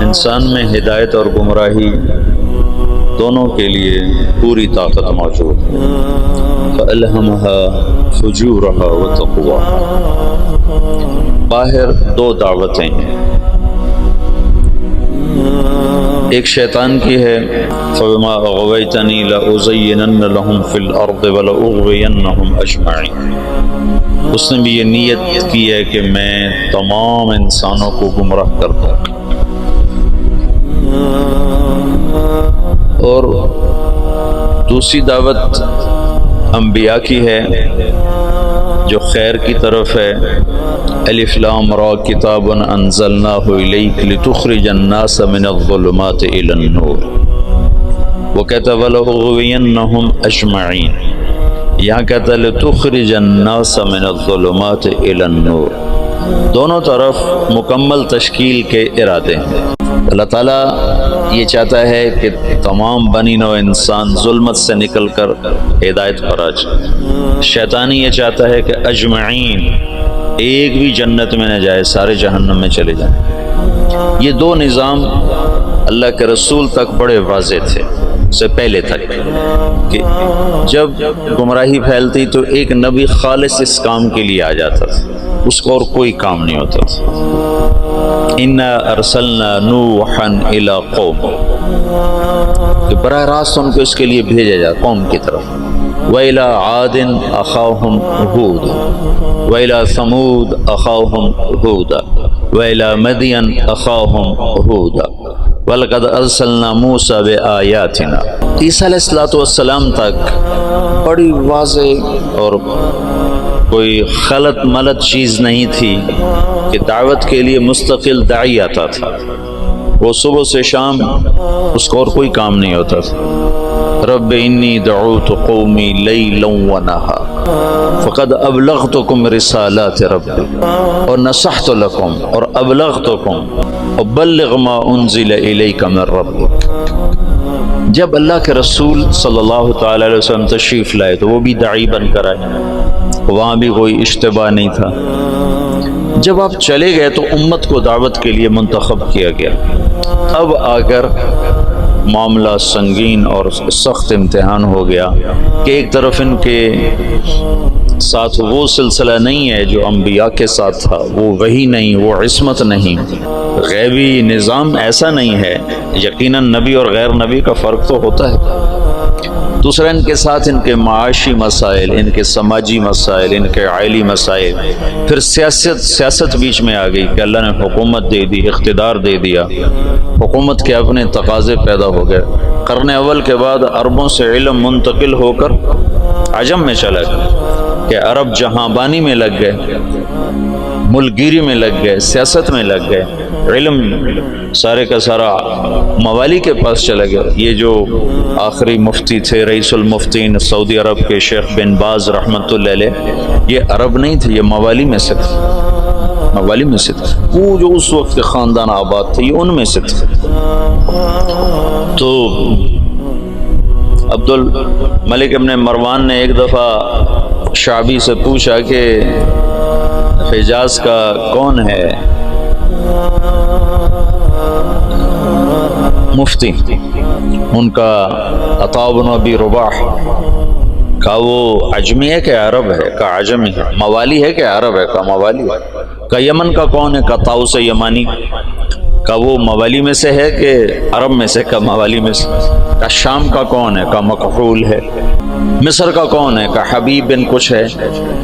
انسان میں ہدایت اور گمراہی دونوں کے لیے پوری طاقت موجود ہے۔ فَأَلْهَمَهَا فُجُورَهَا وَتَقْوَاهَا۔ باہر دو دعوتیں ہیں، ایک شیطان کی ہے فَبِمَا أَغْوَيْتَنِي لَأُزَيِّنَنَّ لَهُمْ فِي الْأَرْضِ وَلَأُغْوِيَنَّهُمْ أَجْمَعِينَ۔ اس نے بھی یہ نیت کی ہے کہ میں تمام انسانوں کو گمراہ کر دوں۔ اور دوسری دعوت انبیاء کی ہے جو خیر کی طرف ہے، الف لام را کتاب انزلناہ الیک لتخرج الناس من الظلمات الی النور، وہ کہتا وَلَأُغْوِيَنَّهُمْ أَجْمَعِينَ، یہاں کہتا لتخرج الناس من الظلمات الی النور۔ دونوں طرف مکمل تشکیل کے ارادے ہیں۔ اللہ تعالیٰ یہ چاہتا ہے کہ تمام بنی نوع انسان ظلمت سے نکل کر ہدایت پر آ جائے، شیطانی یہ چاہتا ہے کہ اجمعین ایک بھی جنت میں نہ جائے، سارے جہنم میں چلے جائیں۔ یہ دو نظام اللہ کے رسول تک بڑے واضح تھے، سے پہلے تک کہ جب گمراہی پھیلتی تو ایک نبی خالص اس کام کے لیے آ جاتا تھا، اس کو اور کوئی کام نہیں ہوتا تھا۔ اِنَّا أَرْسَلْنَا نُوحًا إِلَىٰ قَوْمٍ، کہ براہ راست ان کو اس کے لیے بھیجا جائے قوم کی طرف۔ وَإِلَىٰ عَادٍ أَخَاهُمْ هُودٌ وَإِلَىٰ ثَمُودَ أَخَاهُمْ هُودًا وَإِلَىٰ مَدْيَنَ أَخَاهُمْ هُودًا وَلَقَدْ أَرْسَلْنَا مُوسَىٰ بِآيَاتِنَا۔ عیسیٰ علیہ السلام تک بڑی واضح اور کوئی خلط ملط چیز نہیں تھی کہ دعوت کے لیے مستقل داعی آتا تھا، وہ صبح سے شام اس کو اور کوئی کام نہیں ہوتا تھا۔ رب انی دعوت قومی لیلا ونہارا فقد ابلغتکم رسالات ربی اور نصحت لکم اور ابلغتکم وبلغ ما انزل الیک من ربک۔ جب اللہ کے رسول صلی اللہ تعالی علیہ وسلم تشریف لائے تو وہ بھی داعی بن کر آئے، وہاں بھی کوئی اشتباہ نہیں تھا۔ جب آپ چلے گئے تو امت کو دعوت کے لیے منتخب کیا گیا۔ اب آ کر معاملہ سنگین اور سخت امتحان ہو گیا کہ ایک طرف ان کے ساتھ وہ سلسلہ نہیں ہے جو انبیاء کے ساتھ تھا، وہ وحی نہیں، وہ عصمت نہیں، غیبی نظام ایسا نہیں ہے۔ یقیناً نبی اور غیر نبی کا فرق تو ہوتا ہے۔ دوسرا ان کے ساتھ ان کے معاشی مسائل، ان کے سماجی مسائل، ان کے عائلی مسائل، پھر سیاست بیچ میں آ گئی کہ اللہ نے حکومت دے دی، اقتدار دے دیا، حکومت کے اپنے تقاضے پیدا ہو گئے۔ قرن اول کے بعد عربوں سے علم منتقل ہو کر عجم میں چلا گیا کہ عرب جہاں بانی میں لگ گئے، ملک گیری میں لگ گئے، سیاست میں لگ گئے، علم سارے کا سارا موالی کے پاس چلا گیا۔ یہ جو آخری مفتی تھے رئیس المفتین سعودی عرب کے شیخ بن باز رحمۃ اللہ علیہ، یہ عرب نہیں تھے، یہ موالی میں سے تھے، موالی میں سے تھے، وہ جو اس وقت کے خاندان آباد تھے یہ ان میں سے تھے۔ تو عبد الملک ابن مروان نے ایک دفعہ شعبی سے پوچھا کہ حجاز کا کون ہے مفتی؟ ان کا عطاء بن ابی رباح، کہا وہ عجمی ہے کہ عرب ہے؟ کہا عجمی ہے۔ موالی ہے کہ عرب ہے؟ کہا موالی ہے۔ کہا یمن کا کون ہے؟ کہا طاؤس یمانی۔ کہا وہ موالی میں سے ہے کہ عرب میں سے؟ کہا موالی میں سے۔ کہا شام کا کون ہے؟ کہا مکحول ہے۔ مصر کا کون ہے؟ کہا حبیب بن کچھ ہے۔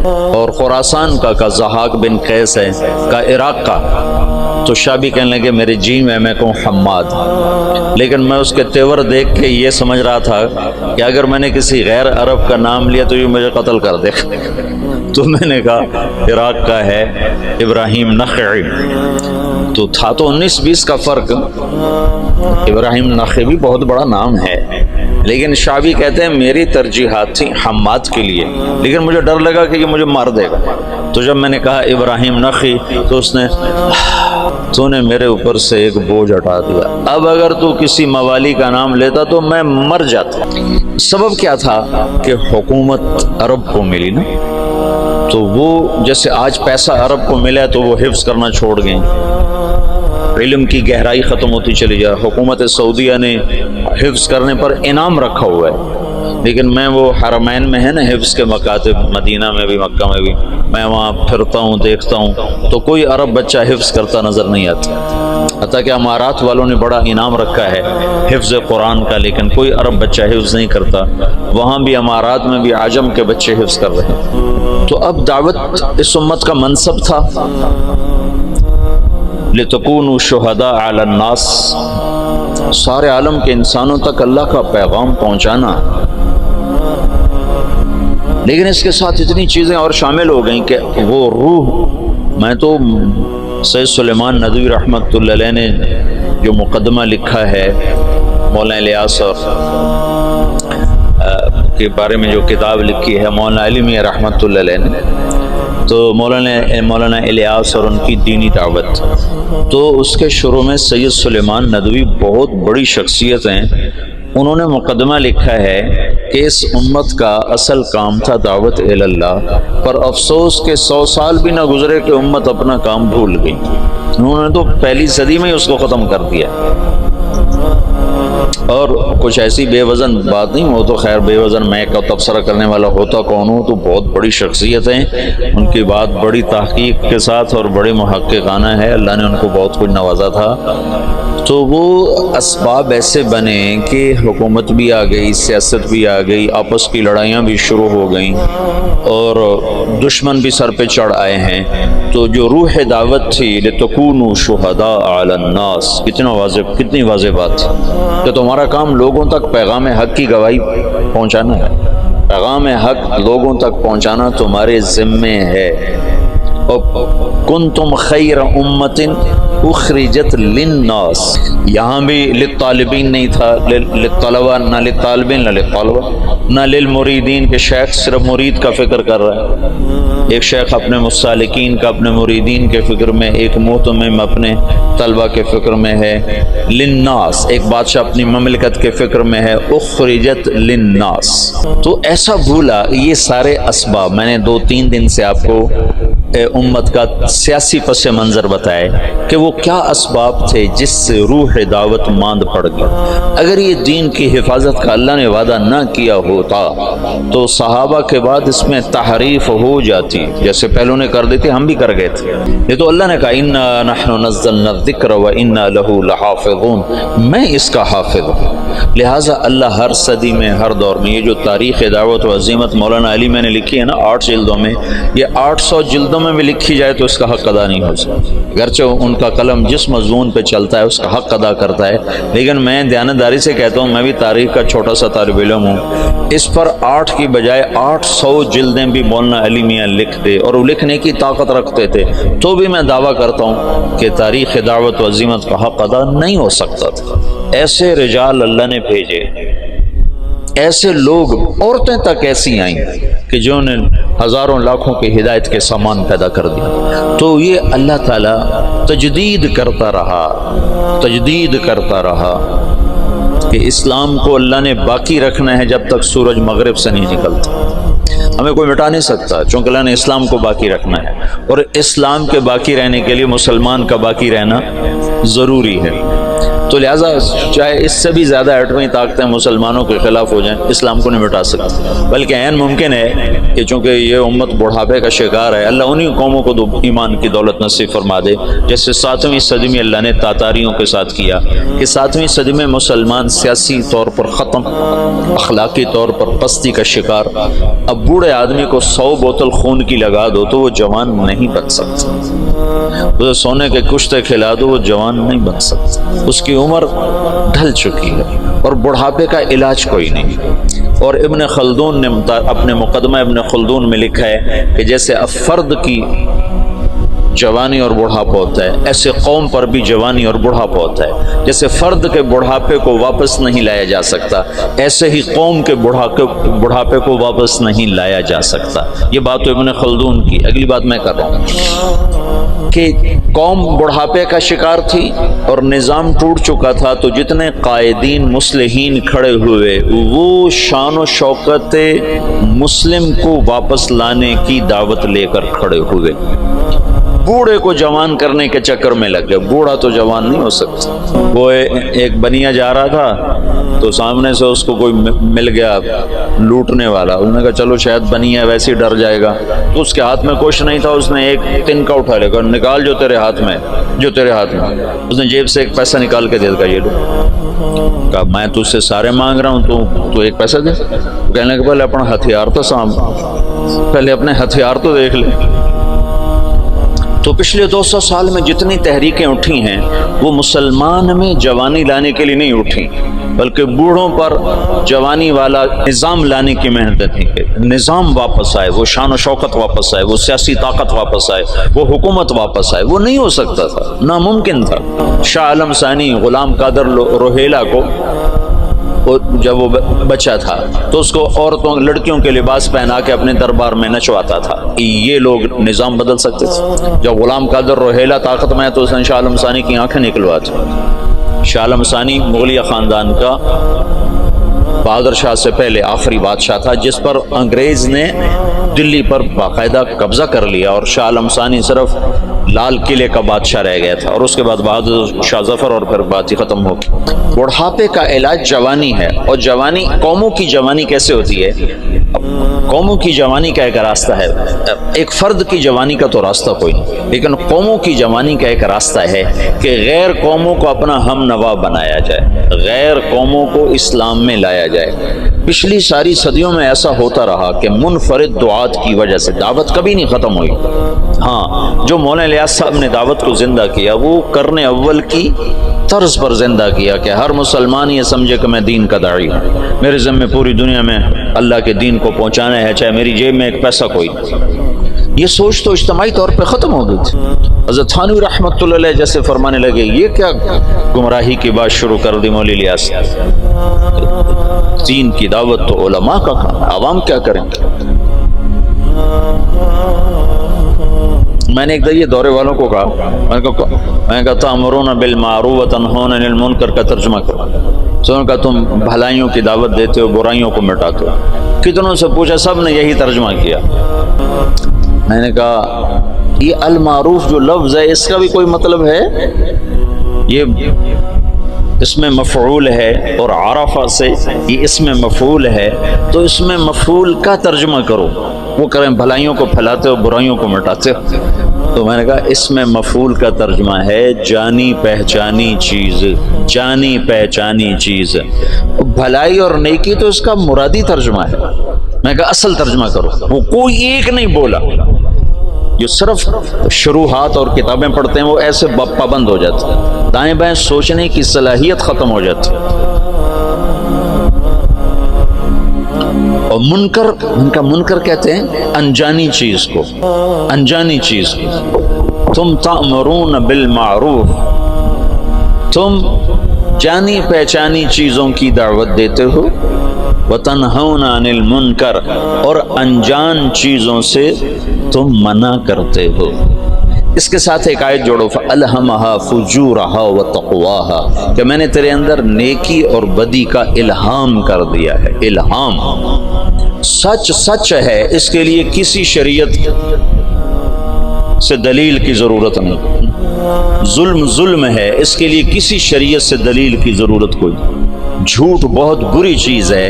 اور خراسان کا کہا ضحاک بن قیس ہے۔ کہا عراق کا؟ تو شابی کہنے لگے میرے جی میں کہوں حماد، لیکن میں اس کے تیور دیکھ کے یہ سمجھ رہا تھا کہ اگر میں نے کسی غیر عرب کا نام لیا تو یہ مجھے قتل کر دے گا، تو میں نے کہا عراق کا ہے ابراہیم نخعی۔ تو تھا تو 19-20 کا فرق۔ ابراہیم نخعی بھی بہت بڑا نام ہے، لیکن شعبی کہتے ہیں میری ترجیحات تھی حماد کے لیے، لیکن مجھے ڈر لگا کہ یہ مجھے مار دے گا، تو جب میں نے کہا ابراہیم نخعی تو اس نے تو نے میرے اوپر سے ایک بوجھ ہٹا دیا۔ اب اگر تو کسی موالی کا نام لیتا تو میں مر جاتا۔ سبب کیا تھا کہ حکومت عرب کو ملی نا، تو وہ جیسے آج پیسہ عرب کو ملا تو وہ حفظ کرنا چھوڑ گئیں، علم کی گہرائی ختم ہوتی چلی جائے. حکومت سعودیہ نے حفظ کرنے پر انعام رکھا ہوا ہے، لیکن میں وہ حرمین میں ہے نا حفظ کے مکاتب، مدینہ میں بھی مکہ میں بھی، میں وہاں پھرتا ہوں دیکھتا ہوں تو کوئی عرب بچہ حفظ کرتا نظر نہیں آتا. حتیٰ کہ امارات والوں نے بڑا انعام رکھا ہے حفظ قرآن کا، لیکن کوئی عرب بچہ حفظ نہیں کرتا. وہاں بھی امارات میں بھی عجم کے بچے حفظ کر رہے ہیں. تو اب دعوت اس امت کا منصب تھا، لِتَكُونُوا شُهَدَاءَ عَلَى النَّاسِ، سارے عالم کے انسانوں تک اللہ کا پیغام پہنچانا. لیکن اس کے ساتھ اتنی چیزیں اور شامل ہو گئیں کہ وہ روح، میں تو سید سلیمان ندوی رحمۃ اللہ علیہ نے جو مقدمہ لکھا ہے مولانا الیاس اور کے بارے میں جو کتاب لکھی ہے مولانا علی میاں رحمۃ اللہ علیہ نے، تو مولانا الیاس اور ان کی دینی دعوت، تو اس کے شروع میں سید سلیمان ندوی بہت بڑی شخصیت ہیں، انہوں نے مقدمہ لکھا ہے کہ اس امت کا اصل کام تھا دعوت الی اللہ، پر افسوس کہ 100 سال بھی نہ گزرے کہ امت اپنا کام بھول گئی. انہوں نے تو پہلی صدی میں ہی اس کو ختم کر دیا. اور کچھ ایسی بے وزن بات نہیں، وہ تو خیر بے وزن میں کا تبصرہ کرنے والا ہوتا کون ہوں، تو بہت بڑی شخصیت ہیں، ان کی بات بڑی تحقیق کے ساتھ اور بڑے محققانہ ہے، اللہ نے ان کو بہت کچھ نوازا تھا. تو وہ اسباب ایسے بنے کہ حکومت بھی آ گئی، سیاست بھی آ گئی، آپس کی لڑائیاں بھی شروع ہو گئیں اور دشمن بھی سر پہ چڑھ آئے ہیں. تو جو روح دعوت تھی لِتَكُونُوا شُهَدَاءَ عَلَى النَّاسِ، کتنی واضح بات تھی کہ تمہارا کام لوگوں تک پیغام حق کی گواہی پہنچانا ہے، پیغام حق لوگوں تک پہنچانا تمہارے ذمے ہے. کنتم خیر امت اخرجت للناس، یہاں بھی للطالبین نہیں تھا، للطلبہ، نہ للطالبین نہ للطلبہ نہ للمریدین کہ شیخ صرف مرید کا فکر کر رہا ہے. ایک شیخ اپنے مسالکین کا، اپنے مریدین کے فکر میں، ایک مہتمم اپنے طلبہ کے فکر میں ہے. للناس، ایک بادشاہ اپنی مملکت کے فکر میں ہے. اخرجت للناس، تو ایسا بھولا. یہ سارے اسباب میں نے 2-3 دن سے آپ کو امت کا سیاسی پس منظر بتائے کہ وہ کیا اسباب تھے جس سے روح دعوت ماند پڑ گئی. اگر یہ دین کی حفاظت کا اللہ نے وعدہ نہ کیا ہوتا تو صحابہ کے بعد اس میں تحریف ہو جاتی، جیسے پہلوں نے کر دی تھی، ہم بھی کر گئے تھے. یہ تو اللہ نے کہا انا نحن نزلنا الذکر وانا له لحافظون، میں اس کا حافظ ہوں. لہٰذا اللہ ہر صدی میں، ہر دور میں، یہ جو تاریخ دعوت و عظیمت مولانا علی میں نے لکھی ہے نا 8 جلدوں میں، یہ 800 جلدوں میں بھی لکھی جائے تو اس کا حق ادا نہیں ہو سکتا. اگرچہ ان کا قلم جس مضمون پہ چلتا ہے اس کا حق ادا کرتا ہے، لیکن میں دیانتداری سے کہتا ہوں، میں بھی تاریخ کا چھوٹا سا طالب علم ہوں، اس پر 8 کی بجائے 800 جلدیں بھی مولانا علی میاں لکھتے اور وہ لکھنے کی طاقت رکھتے تھے، تو بھی میں دعویٰ کرتا ہوں کہ تاریخ دعوت و عظیمت کا حق ادا نہیں ہو سکتا تھا. ایسے رجال اللہ نے بھیجے، ایسے لوگ، عورتیں تک ایسی آئیں کہ جنہوں نے ہزاروں لاکھوں کی ہدایت کے سامان پیدا کر دیا. تو یہ اللہ تعالیٰ تجدید کرتا رہا کہ اسلام کو اللہ نے باقی رکھنا ہے جب تک سورج مغرب سے نہیں نکلتا. ہمیں کوئی مٹا نہیں سکتا، چونکہ اللہ نے اسلام کو باقی رکھنا ہے، اور اسلام کے باقی رہنے کے لیے مسلمان کا باقی رہنا ضروری ہے. تو لہٰذا چاہے اس سے بھی زیادہ ایٹمی طاقتیں مسلمانوں کے خلاف ہو جائیں، اسلام کو نہیں مٹا سکتے. بلکہ عین ممکن ہے کہ چونکہ یہ امت بڑھاپے کا شکار ہے، اللہ انہی قوموں کو ایمان کی دولت نصیب فرما دے، جیسے 7ویں صدی میں اللہ نے تاتاریوں کے ساتھ کیا کہ 7ویں صدی میں مسلمان سیاسی طور پر ختم، اخلاقی طور پر پستی کا شکار. اب بوڑھے آدمی کو 100 بوتل خون کی لگا دو تو وہ جوان نہیں بن سکتا، اسے سونے کے کشتے کھلا دو وہ جوان نہیں بن سکتا. اس کی عمر ڈھل چکی ہے اور بڑھاپے کا علاج کوئی نہیں. اور ابن خلدون نے اپنے مقدمہ ابن خلدون میں لکھا ہے کہ جیسے فرد کی جوانی اور بڑھاپا ہوتا ہے، ایسے قوم پر بھی جوانی اور بڑھاپا ہوتا ہے. جیسے فرد کے بڑھاپے کو واپس نہیں لایا جا سکتا، ایسے ہی قوم کے بڑھاپے کو واپس نہیں لایا جا سکتا. یہ بات تو ابن خلدون کی. اگلی بات میں کر رہا ہوں کہ قوم بڑھاپے کا شکار تھی اور نظام ٹوٹ چکا تھا، تو جتنے قائدین مصلحین کھڑے ہوئے وہ شان و شوکت مسلم کو واپس لانے کی دعوت لے کر کھڑے ہوئے. بوڑھے کو جوان کرنے کے چکر میں لگ گئے. بوڑھا تو جوان نہیں ہو سکتا. وہ ایک بنیا جا رہا تھا تو سامنے سے اس کو کوئی مل گیا لوٹنے والا. انہوں نے کہا چلو شاید بنیا ویسے ہی ڈر جائے گا. تو اس کے ہاتھ میں کچھ نہیں تھا. اس نے ایک تنکا اٹھا لے گا, نکال جو تیرے ہاتھ میں. اس نے جیب سے ایک پیسہ نکال کے دے دیا, یہ لو. کہا میں تجھ سے سارے مانگ رہا ہوں, تو ایک پیسہ دے. کہنے لگا پہلے اپنا ہتھیار تو پہلے اپنے ہتھیار تو دیکھ لے. تو پچھلے 200 سال میں جتنی تحریکیں اٹھی ہیں وہ مسلمان میں جوانی لانے کے لیے نہیں اٹھی, بلکہ بوڑھوں پر جوانی والا نظام لانے کی محنت تھی. نظام واپس آئے, وہ شان و شوکت واپس آئے, وہ سیاسی طاقت واپس آئے, وہ حکومت واپس آئے. وہ نہیں ہو سکتا تھا, ناممکن تھا. شاہ عالم ثانی غلام قادر روہیلا کو جب وہ بچہ تھا تو اس کو عورتوں لڑکیوں کے لباس پہنا کے اپنے دربار میں نچواتا تھا. یہ لوگ نظام بدل سکتے تھے. جب غلام قادر روہیلا طاقت میں تو اس نے شاہ عالم ثانی کی آنکھیں نکلواتی. شاہ عالم ثانی مغلیہ خاندان کا بہادر شاہ سے پہلے آخری بادشاہ تھا جس پر انگریز نے دلی پر باقاعدہ قبضہ کر لیا, اور شاہ عالم ثانی صرف لال قلعے کا بادشاہ رہ گیا تھا, اور اس کے بعد بہادر شاہ ظفر, اور پھر بات ہی ختم ہو گئی. بڑھاپے کا علاج جوانی ہے, اور جوانی قوموں کی جوانی کیسے ہوتی ہے؟ قوموں کی جوانی کا ایک راستہ ہے. ایک فرد کی جوانی کا تو راستہ کوئی نہیں, لیکن قوموں کی جوانی کا ایک راستہ ہے کہ غیر قوموں کو اپنا ہم نوا بنایا جائے, غیر قوموں کو اسلام میں لایا جائے. پچھلی ساری صدیوں میں ایسا ہوتا رہا کہ منفرد دعات کی وجہ سے دعوت کبھی نہیں ختم ہوئی. ہاں, جو مولانا الیاس صاحب نے دعوت کو زندہ کیا وہ کرنے اول کی طرز پر زندہ کیا کہ ہر مسلمان یہ سمجھے کہ میں دین کا داعی ہوں, میرے ذمہ پوری دنیا میں اللہ کے دین کو پہنچانا ہے, چاہے میری جیب میں ایک پیسہ کوئی نہیں. یہ سوچ تو اجتماعی طور پہ ختم ہو گئی تھی. حضرت تھانوی رحمۃ اللہ علیہ جیسے فرمانے لگے یہ کیا گمراہی کی بات شروع کر دی مولوی الیاس. دین کی دعوت تو علماء کا کام, عوام کیا کریں گے؟ میں نے ایک دفعہ یہ دورے والوں کو کہا, میں نے کہا تأمرون بالمعروف وتنہون عن المنکر کا ترجمہ کرو. تو نے کہا تم بھلائیوں کی دعوت دیتے ہو, برائیوں کو مٹاتے ہو. کتنوں سے پوچھا, سب نے یہی ترجمہ کیا. میں نے کہا یہ المعروف جو لفظ ہے اس کا بھی کوئی مطلب ہے؟ یہ اس میں مفعول ہے, اور عرفہ سے یہ اس میں مفعول ہے, تو اس میں مفعول کا ترجمہ کرو. وہ کریں بھلائیوں کو پھیلاتے ہو, برائیوں کو مٹاتے ہو. تو میں نے کہا اس میں مفعول کا ترجمہ ہے جانی پہچانی چیز, جانی پہچانی چیز. بھلائی اور نیکی تو اس کا مرادی ترجمہ ہے. میں نے کہا اصل ترجمہ کرو. وہ کوئی ایک نہیں بولا. جو صرف شروحات اور کتابیں پڑھتے ہیں وہ ایسے پابند ہو جاتے ہیں, دائیں بائیں سوچنے کی صلاحیت ختم ہو جاتی ہے. اور منکر, ان کا منکر کہتے ہیں انجانی چیز کو, انجانی چیز کو. تم تأمرون بالمعروف, تم جانی پہچانی چیزوں کی دعوت دیتے ہو, وتنہون عن المنکر, اور انجان چیزوں سے تم منع کرتے ہو. اس کے ساتھ ایک آیت جوڑو, فَأَلْهَمَهَا فُجُورَهَا وَتَقْوَاهَا, کہ میں نے تیرے اندر نیکی اور بدی کا الہام کر دیا ہے. الہام سچ سچ ہے, اس کے لیے کسی شریعت سے دلیل کی ضرورت نہیں. ظلم ظلم ہے, اس کے لیے کسی شریعت سے دلیل کی ضرورت کوئی نہیں. جھوٹ بہت بری چیز ہے,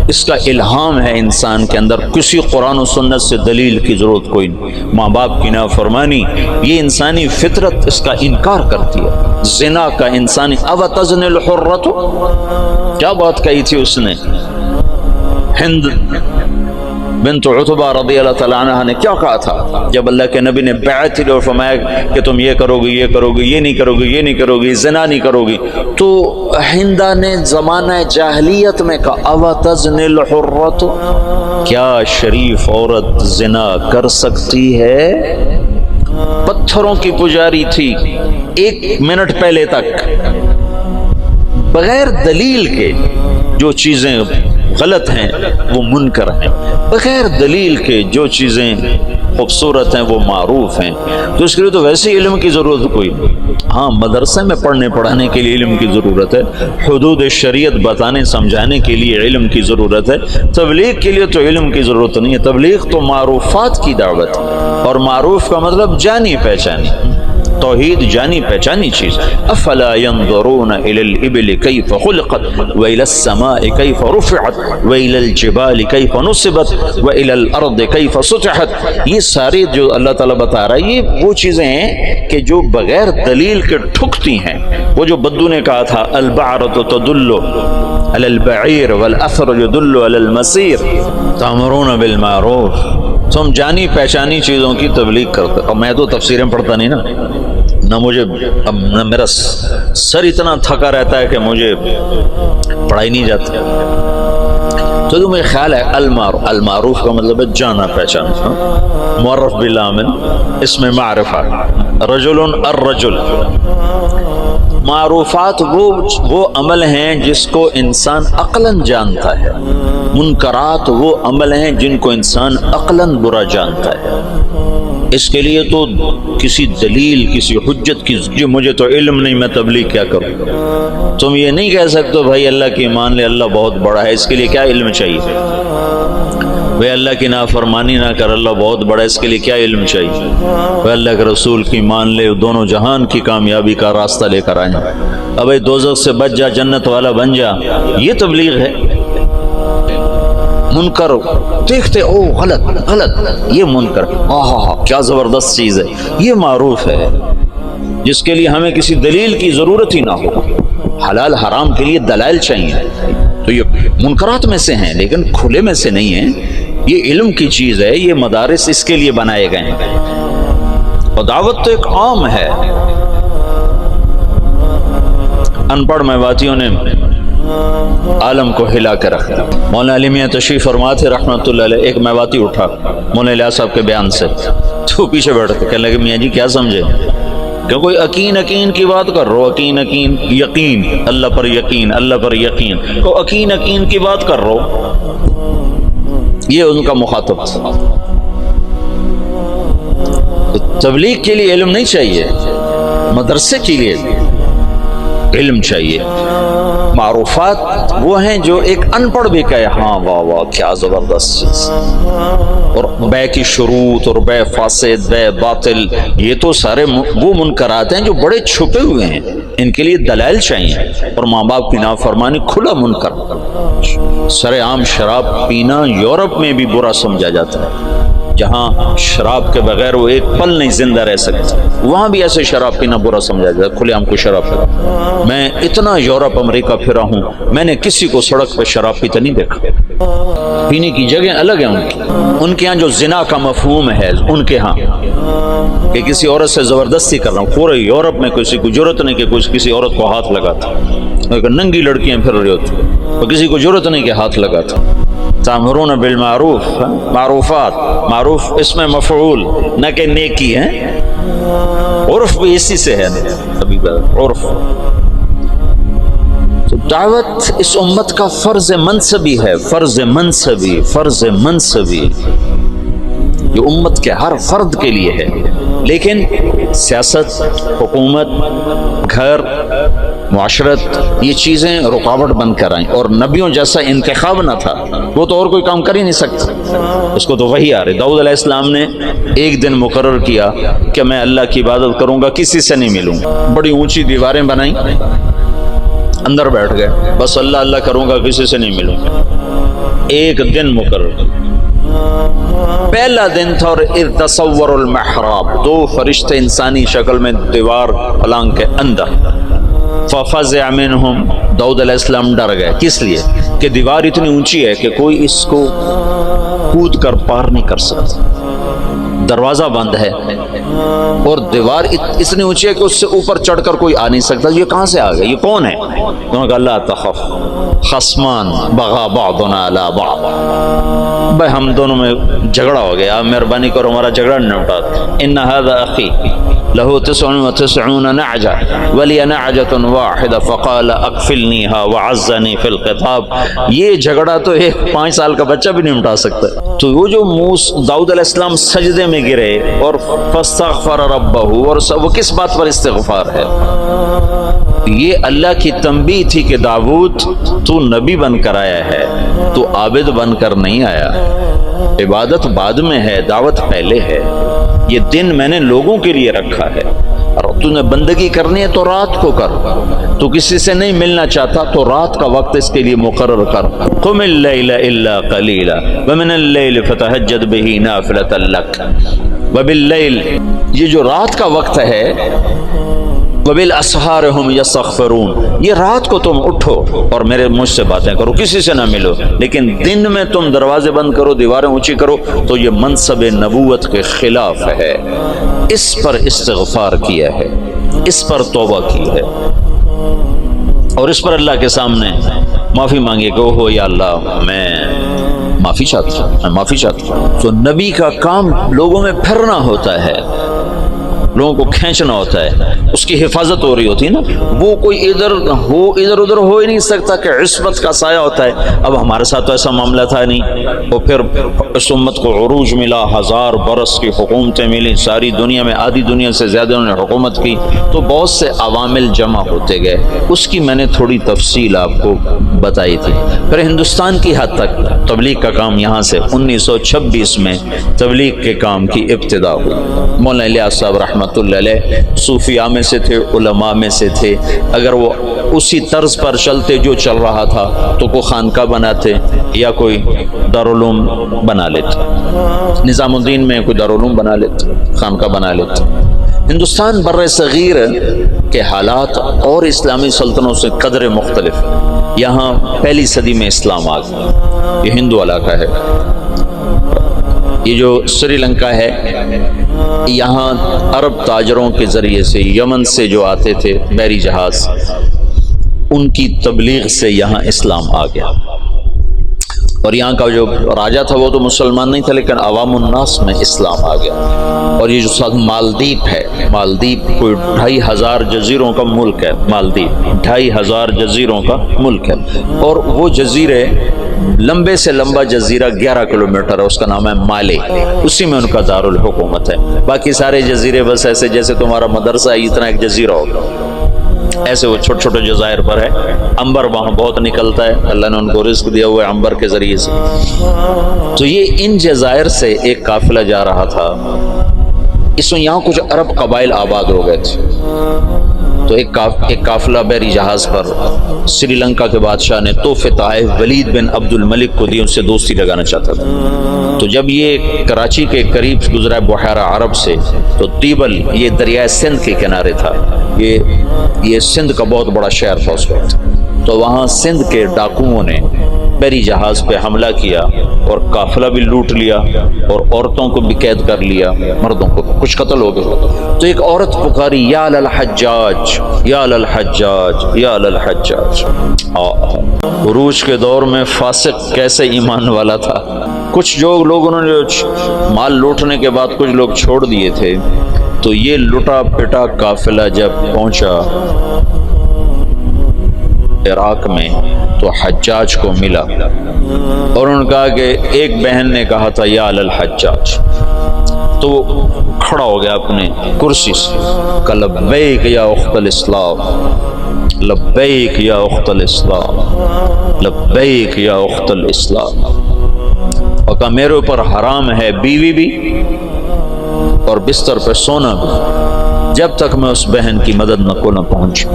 اس کا الہام ہے انسان کے اندر, کسی قرآن و سنت سے دلیل کی ضرورت کوئی نہیں. ماں باپ کی نافرمانی یہ انسانی فطرت اس کا انکار کرتی ہے. زنا کا انسانی, او تزن الحرۃ, کیا بات کہی تھی اس نے, ہند بنت عتبہ رضی اللہ تعالیٰ عنہ نے کیا کہا تھا جب اللہ کے نبی نے بیعت لی اور فرمایا کہ تم یہ کرو گی, یہ کرو گی, یہ نہیں کرو گی, یہ نہیں کرو گی, زنا نہیں کرو گی. تو ہندہ نے زمانہ جاہلیت میں کہا او تزن الحرۃ, کیا شریف عورت زنا کر سکتی ہے؟ پتھروں کی پجاری تھی 1 منٹ پہلے تک, بغیر دلیل کے جو چیزیں غلط ہیں وہ منکر ہیں. بغیر دلیل کے جو چیزیں خوبصورت ہیں وہ معروف ہیں، تو اس کے لیے تو ویسے علم کی ضرورت کوئی نہیں. ہاں مدرسے میں پڑھنے پڑھانے کے لیے علم کی ضرورت ہے، حدود شریعت بتانے سمجھانے کے لیے علم کی ضرورت ہے. تبلیغ کے لیے تو علم کی ضرورت نہیں ہے. تبلیغ تو معروفات کی دعوت ہے، اور معروف کا مطلب جانی پہچانی. توحید جانی پہچانی چیز. افلا ينظرون الى الابل كيف خلقت والى السماء كيف رفعت والى الجبال كيف نصبت والى الارض كيف سطحت. یہ ساری جو اللہ تعالیٰ بتا رہا ہے یہ وہ چیزیں ہیں کہ جو بغیر دلیل کے ٹھکتی ہیں. وہ جو بدو نے کہا تھا البعرۃ تدل على البعیر والاثر يدل على المسیر تأمرون بالمعروف. تم جانی پہچانی چیزوں کی تبلیغ کرتے. اور میں تو تفسیریں پڑھتا نہیں نا، نہ مجھے اب نہ میرا سر اتنا تھکا رہتا ہے کہ مجھے پڑھائی نہیں جاتی. تو تمہیں خیال ہے المعروف کا مطلب ہے جانا پہچانا. معرف بالعامل اس میں معرفہ رجل الرجل. معروفات وہ عمل ہیں جس کو انسان عقلاً جانتا ہے. منکرات وہ عمل ہیں جن کو انسان عقلاً برا جانتا ہے. اس کے لیے تو کسی دلیل کسی حجت کی جی مجھے تو علم نہیں میں تبلیغ کیا کروں. تم یہ نہیں کہہ سکتے بھائی اللہ کی مان لے اللہ بہت بڑا ہے، اس کے لیے کیا علم چاہیے. بھائی اللہ کی نافرمانی نہ کر اللہ بہت بڑا ہے، اس کے لیے کیا علم چاہیے. بھائی اللہ کے رسول کی مان لے دونوں جہان کی کامیابی کا راستہ لے کر آئیں. اب دوزخ سے بچ جا جنت والا بن جا، یہ تبلیغ ہے. منکر دیکھتے او غلط یہ منکر کیا زبردست چیز ہے، یہ معروف ہے جس کے لیے ہمیں کسی دلیل کی ضرورت ہی نہ ہو. حلال حرام کے لیے دلائل چاہیے. تو یہ منکرات میں سے ہیں لیکن کھلے میں سے نہیں ہیں. یہ علم کی چیز ہے، یہ مدارس اس کے لیے بنائے گئے ہیں. اور دعوت تو ایک عام ہے. ان پڑھ میواتیوں نے عالم کو ہلا کے رکھ دیا. مولانا علی میاں تشریف فرما تھے رحمۃ اللہ علیہ. ایک میواتی اٹھا مولانا الیاس صاحب کے بیان سے، تو پیچھے بیٹھتے کہنے لگے میاں جی کیا سمجھے کہ کوئی یقین کی بات کر رہو. یقین اللہ پر یقین کو یقین کی بات کر رہو. یہ ان کا مخاطب تھا. تبلیغ کے لیے علم نہیں چاہیے، مدرسے کے لیے علم چاہیے. معروفات وہ ہیں جو ایک ان پڑھ بھی کہے ہاں واہ واہ کیا زبردست چیز. اور بے کی شروط اور بے فاسد بے باطل یہ تو سارے وہ منکرات ہیں جو بڑے چھپے ہوئے ہیں. ان کے لیے دلائل چاہیے. اور ماں باپ کی نافرمانی کھلا منکر. سر عام شراب پینا یورپ میں بھی برا سمجھا جاتا ہے. جہاں شراب کے بغیر وہ ایک پل نہیں زندہ رہ سکتے، وہاں بھی ایسے شراب پینا برا سمجھا جاتا ہے. کھلے عام کو شراب پینا. میں اتنا یورپ امریکہ پھرا ہوں، میں نے کسی کو سڑک پہ شراب پیتا نہیں دیکھا. پینے کی جگہ الگ ہیں ان کے ہاں جو زنا کا مفہوم ہے ان کے ہاں کہ کسی عورت سے زبردستی کر رہا ہوں. پورے یورپ میں کسی کو جرت نہیں کہ کسی عورت کو ہاتھ لگاتا. ننگی لڑکیاں پھر رہی ہوتی تو کسی کو جرت نہیں کہ ہاتھ لگاتا. تامرون بالمعروف، معروفات معروف اس میں مفعول نہ کہ نیکی ہے. عرف بھی اسی سے ہے عرف. تو دعوت اس امت کا فرض منصبی ہے. فرض منصبی یہ امت کے ہر فرد کے لیے ہے. لیکن سیاست، حکومت، گھر، معاشرت یہ چیزیں رکاوٹ بن کر آئیں. اور نبیوں جیسا انتخاب نہ تھا، وہ تو اور کوئی کام کر ہی نہیں سکتا. اس کو تو وہی آ رہی. داؤد علیہ السلام نے ایک دن مقرر کیا کہ میں اللہ کی عبادت کروں گا، کسی سے نہیں ملوں. بڑی اونچی دیواریں بنائیں، اندر بیٹھ گئے، بس اللہ اللہ کروں گا، کسی سے نہیں ملوں. ایک دن مقرر. پہلا دن تھا اور اذ تصور المحراب، 2 فرشتے انسانی شکل میں دیوار پلنگ کے اندر. ففزع منہم، داؤد علیہ السلام ڈر گئے. کس لیے کہ دیوار اتنی اونچی ہے کہ کوئی اس کو کود کر پار نہیں کر سکتا. دروازہ بند ہے، اور دیوار اتنی اونچی ہے کہ اس سے اوپر چڑھ کر کوئی آ نہیں سکتا. یہ کہاں سے آ گیا, یہ کون ہے؟ انہوں نے کہا لا تخف خصمان بغا بعضنا علی بعض, بھائی ہم دونوں میں جھگڑا ہو گیا, آپ مہربانی کرو ہمارا جھگڑا نمٹا. ان هذا اخی له 99 نعجة ولي نعجة واحدة فقال اكفلنيها وعزني في الخطاب. یہ جھگڑا تو ایک 5 سال کا بچہ بھی نہیں مٹا سکتا. تو وہ جو داؤد علیہ السلام سجدے میں گرے اور فاستغفر ربہ, اور وہ کس بات پر استغفار ہے؟ یہ اللہ کی تنبیہ تھی کہ داؤد تو نبی بن کر آیا ہے, تو عابد بن کر نہیں آیا. عبادت بعد میں ہے, دعوت پہلے ہے. یہ دن میں نے لوگوں کے لیے رکھا ہے, اور تو نے بندگی کرنی ہے تو رات کو کر. تو کسی سے نہیں ملنا چاہتا تو رات کا وقت اس کے لیے مقرر کر. قم اللیل الا قلیلا ومن اللیل فتہجد بہ نافلۃ لک وباللیل, یہ جو رات کا وقت ہے, وبالاسحار هم یستغفرون, یہ رات کو تم اٹھو اور میرے مجھ سے باتیں کرو, کسی سے نہ ملو, لیکن دن میں تم دروازے بند کرو, دیواریں اونچی کرو, تو یہ منصب نبوت کے خلاف ہے. اس پر استغفار کیا ہے, اس پر توبہ کی ہے, اور اس پر اللہ کے سامنے معافی مانگے کہ اوہ یا اللہ میں معافی چاہتا ہوں, میں معافی چاہتا ہوں. تو نبی کا کام لوگوں میں پھرنا ہوتا ہے, لوگوں کو کھینچنا ہوتا ہے, اس کی حفاظت ہو رہی ہوتی ہے نا. وہ کوئی ادھر ادھر ہو ہی نہیں سکتا کہ عصمت کا سایہ ہوتا ہے. اب ہمارے ساتھ تو ایسا معاملہ تھا نہیں, اور پھر اس امت کو عروج ملا, 1000 برس کی حکومتیں ملی, ساری دنیا میں آدھی دنیا سے زیادہ انہوں نے حکومت کی, تو بہت سے عوامل جمع ہوتے گئے. اس کی میں نے تھوڑی تفصیل آپ کو بتائی تھی. پھر ہندوستان کی حد تک تبلیغ کا کام یہاں سے 1926 میں تبلیغ کے کام کی ابتدا ہوئی. مولانا الیاس صاحب رحمۃ اللہ علیہ صوفیاء میں سے تھے, علماء میں سے تھے. اگر وہ اسی طرز پر چلتے جو چل رہا تھا تو کوئی خانقاہ بناتے یا کوئی دارالعلوم بنا لیتے, نظام الدین میں کوئی دارالعلوم بنا لیتے, خانقاہ بنا لیتے. ہندوستان بر صغیر کے حالات اور اسلامی سلطنتوں سے قدر مختلف. یہاں پہلی صدی میں اسلام آ گیا, یہ ہندو علاقہ ہے. یہ جو سری لنکا ہے, یہاں عرب تاجروں کے ذریعے سے یمن سے جو آتے تھے بحری جہاز, ان کی تبلیغ سے یہاں اسلام آ گیا. اور یہاں کا جو راجہ تھا وہ تو مسلمان نہیں تھا, لیکن عوام الناس میں اسلام آ گیا. اور یہ جو ساتھ مالدیپ ہے, مالدیپ کوئی 2500 جزیروں کا ملک ہے. مالدیپ 2500 جزیروں کا ملک ہے, اور وہ جزیرے لمبے سے لمبا جزیرہ 11 کلومیٹر ہے, اس کا نام ہے مالے, اسی میں ان کا دارالحکومت ہے. باقی سارے جزیرے بس ایسے جیسے تمہارا مدرسہ ہے, اتنا ایک جزیرہ ہوگا, ایسے وہ چھوٹے چھوٹے جزائر پر ہے. عنبر وہاں بہت نکلتا ہے, اللہ نے ان کو رزق دیا ہوا ہے عنبر کے ذریعے سے. تو یہ ان جزائر سے ایک قافلہ جا رہا تھا. اس میں یہاں کچھ عرب قبائل آباد ہو گئے تھے, تو ایک قافلہ بحری جہاز پر سری لنکا کے بادشاہ نے تحفے تحائف ولید بن عبد الملک کو دی, ان سے دوستی لگانا چاہتا تھا. تو جب یہ کراچی کے قریب گزرا بحیرہ عرب سے, تو تیبل یہ دریائے سندھ کے کنارے تھا, یہ سندھ کا بہت بڑا شہر تھا اس وقت. تو وہاں سندھ کے ڈاکوؤں نے بحری جہاز پہ حملہ کیا اور قافلہ بھی لوٹ لیا, اور عورتوں کو بھی قید کر لیا, مردوں کو کچھ قتل ہو گئے. تو ایک عورت پکاری, یا للحجاج یا للحجاج یا للحجاج. عروج کے دور میں فاسق کیسے ایمان والا تھا. کچھ جو لوگ انہوں نے جو مال لوٹنے کے بعد کچھ لوگ چھوڑ دیے تھے, تو یہ لٹا پٹا قافلہ جب پہنچا عراق میں تو حجاج کو ملا, اور انہوں نے کہا کہ ایک بہن نے کہا تھا یا للحجاج, تو وہ کھڑا ہو گیا اپنے کرسی سے, کہ لبیک یا اخت الاسلام, لبیک یا اخت الاسلام, لبیک یا اخت الاسلام. اور کہا میرے اوپر حرام ہے بیوی بھی اور بستر پہ سونا بھی, جب تک میں اس بہن کی مدد نہ پہنچوں.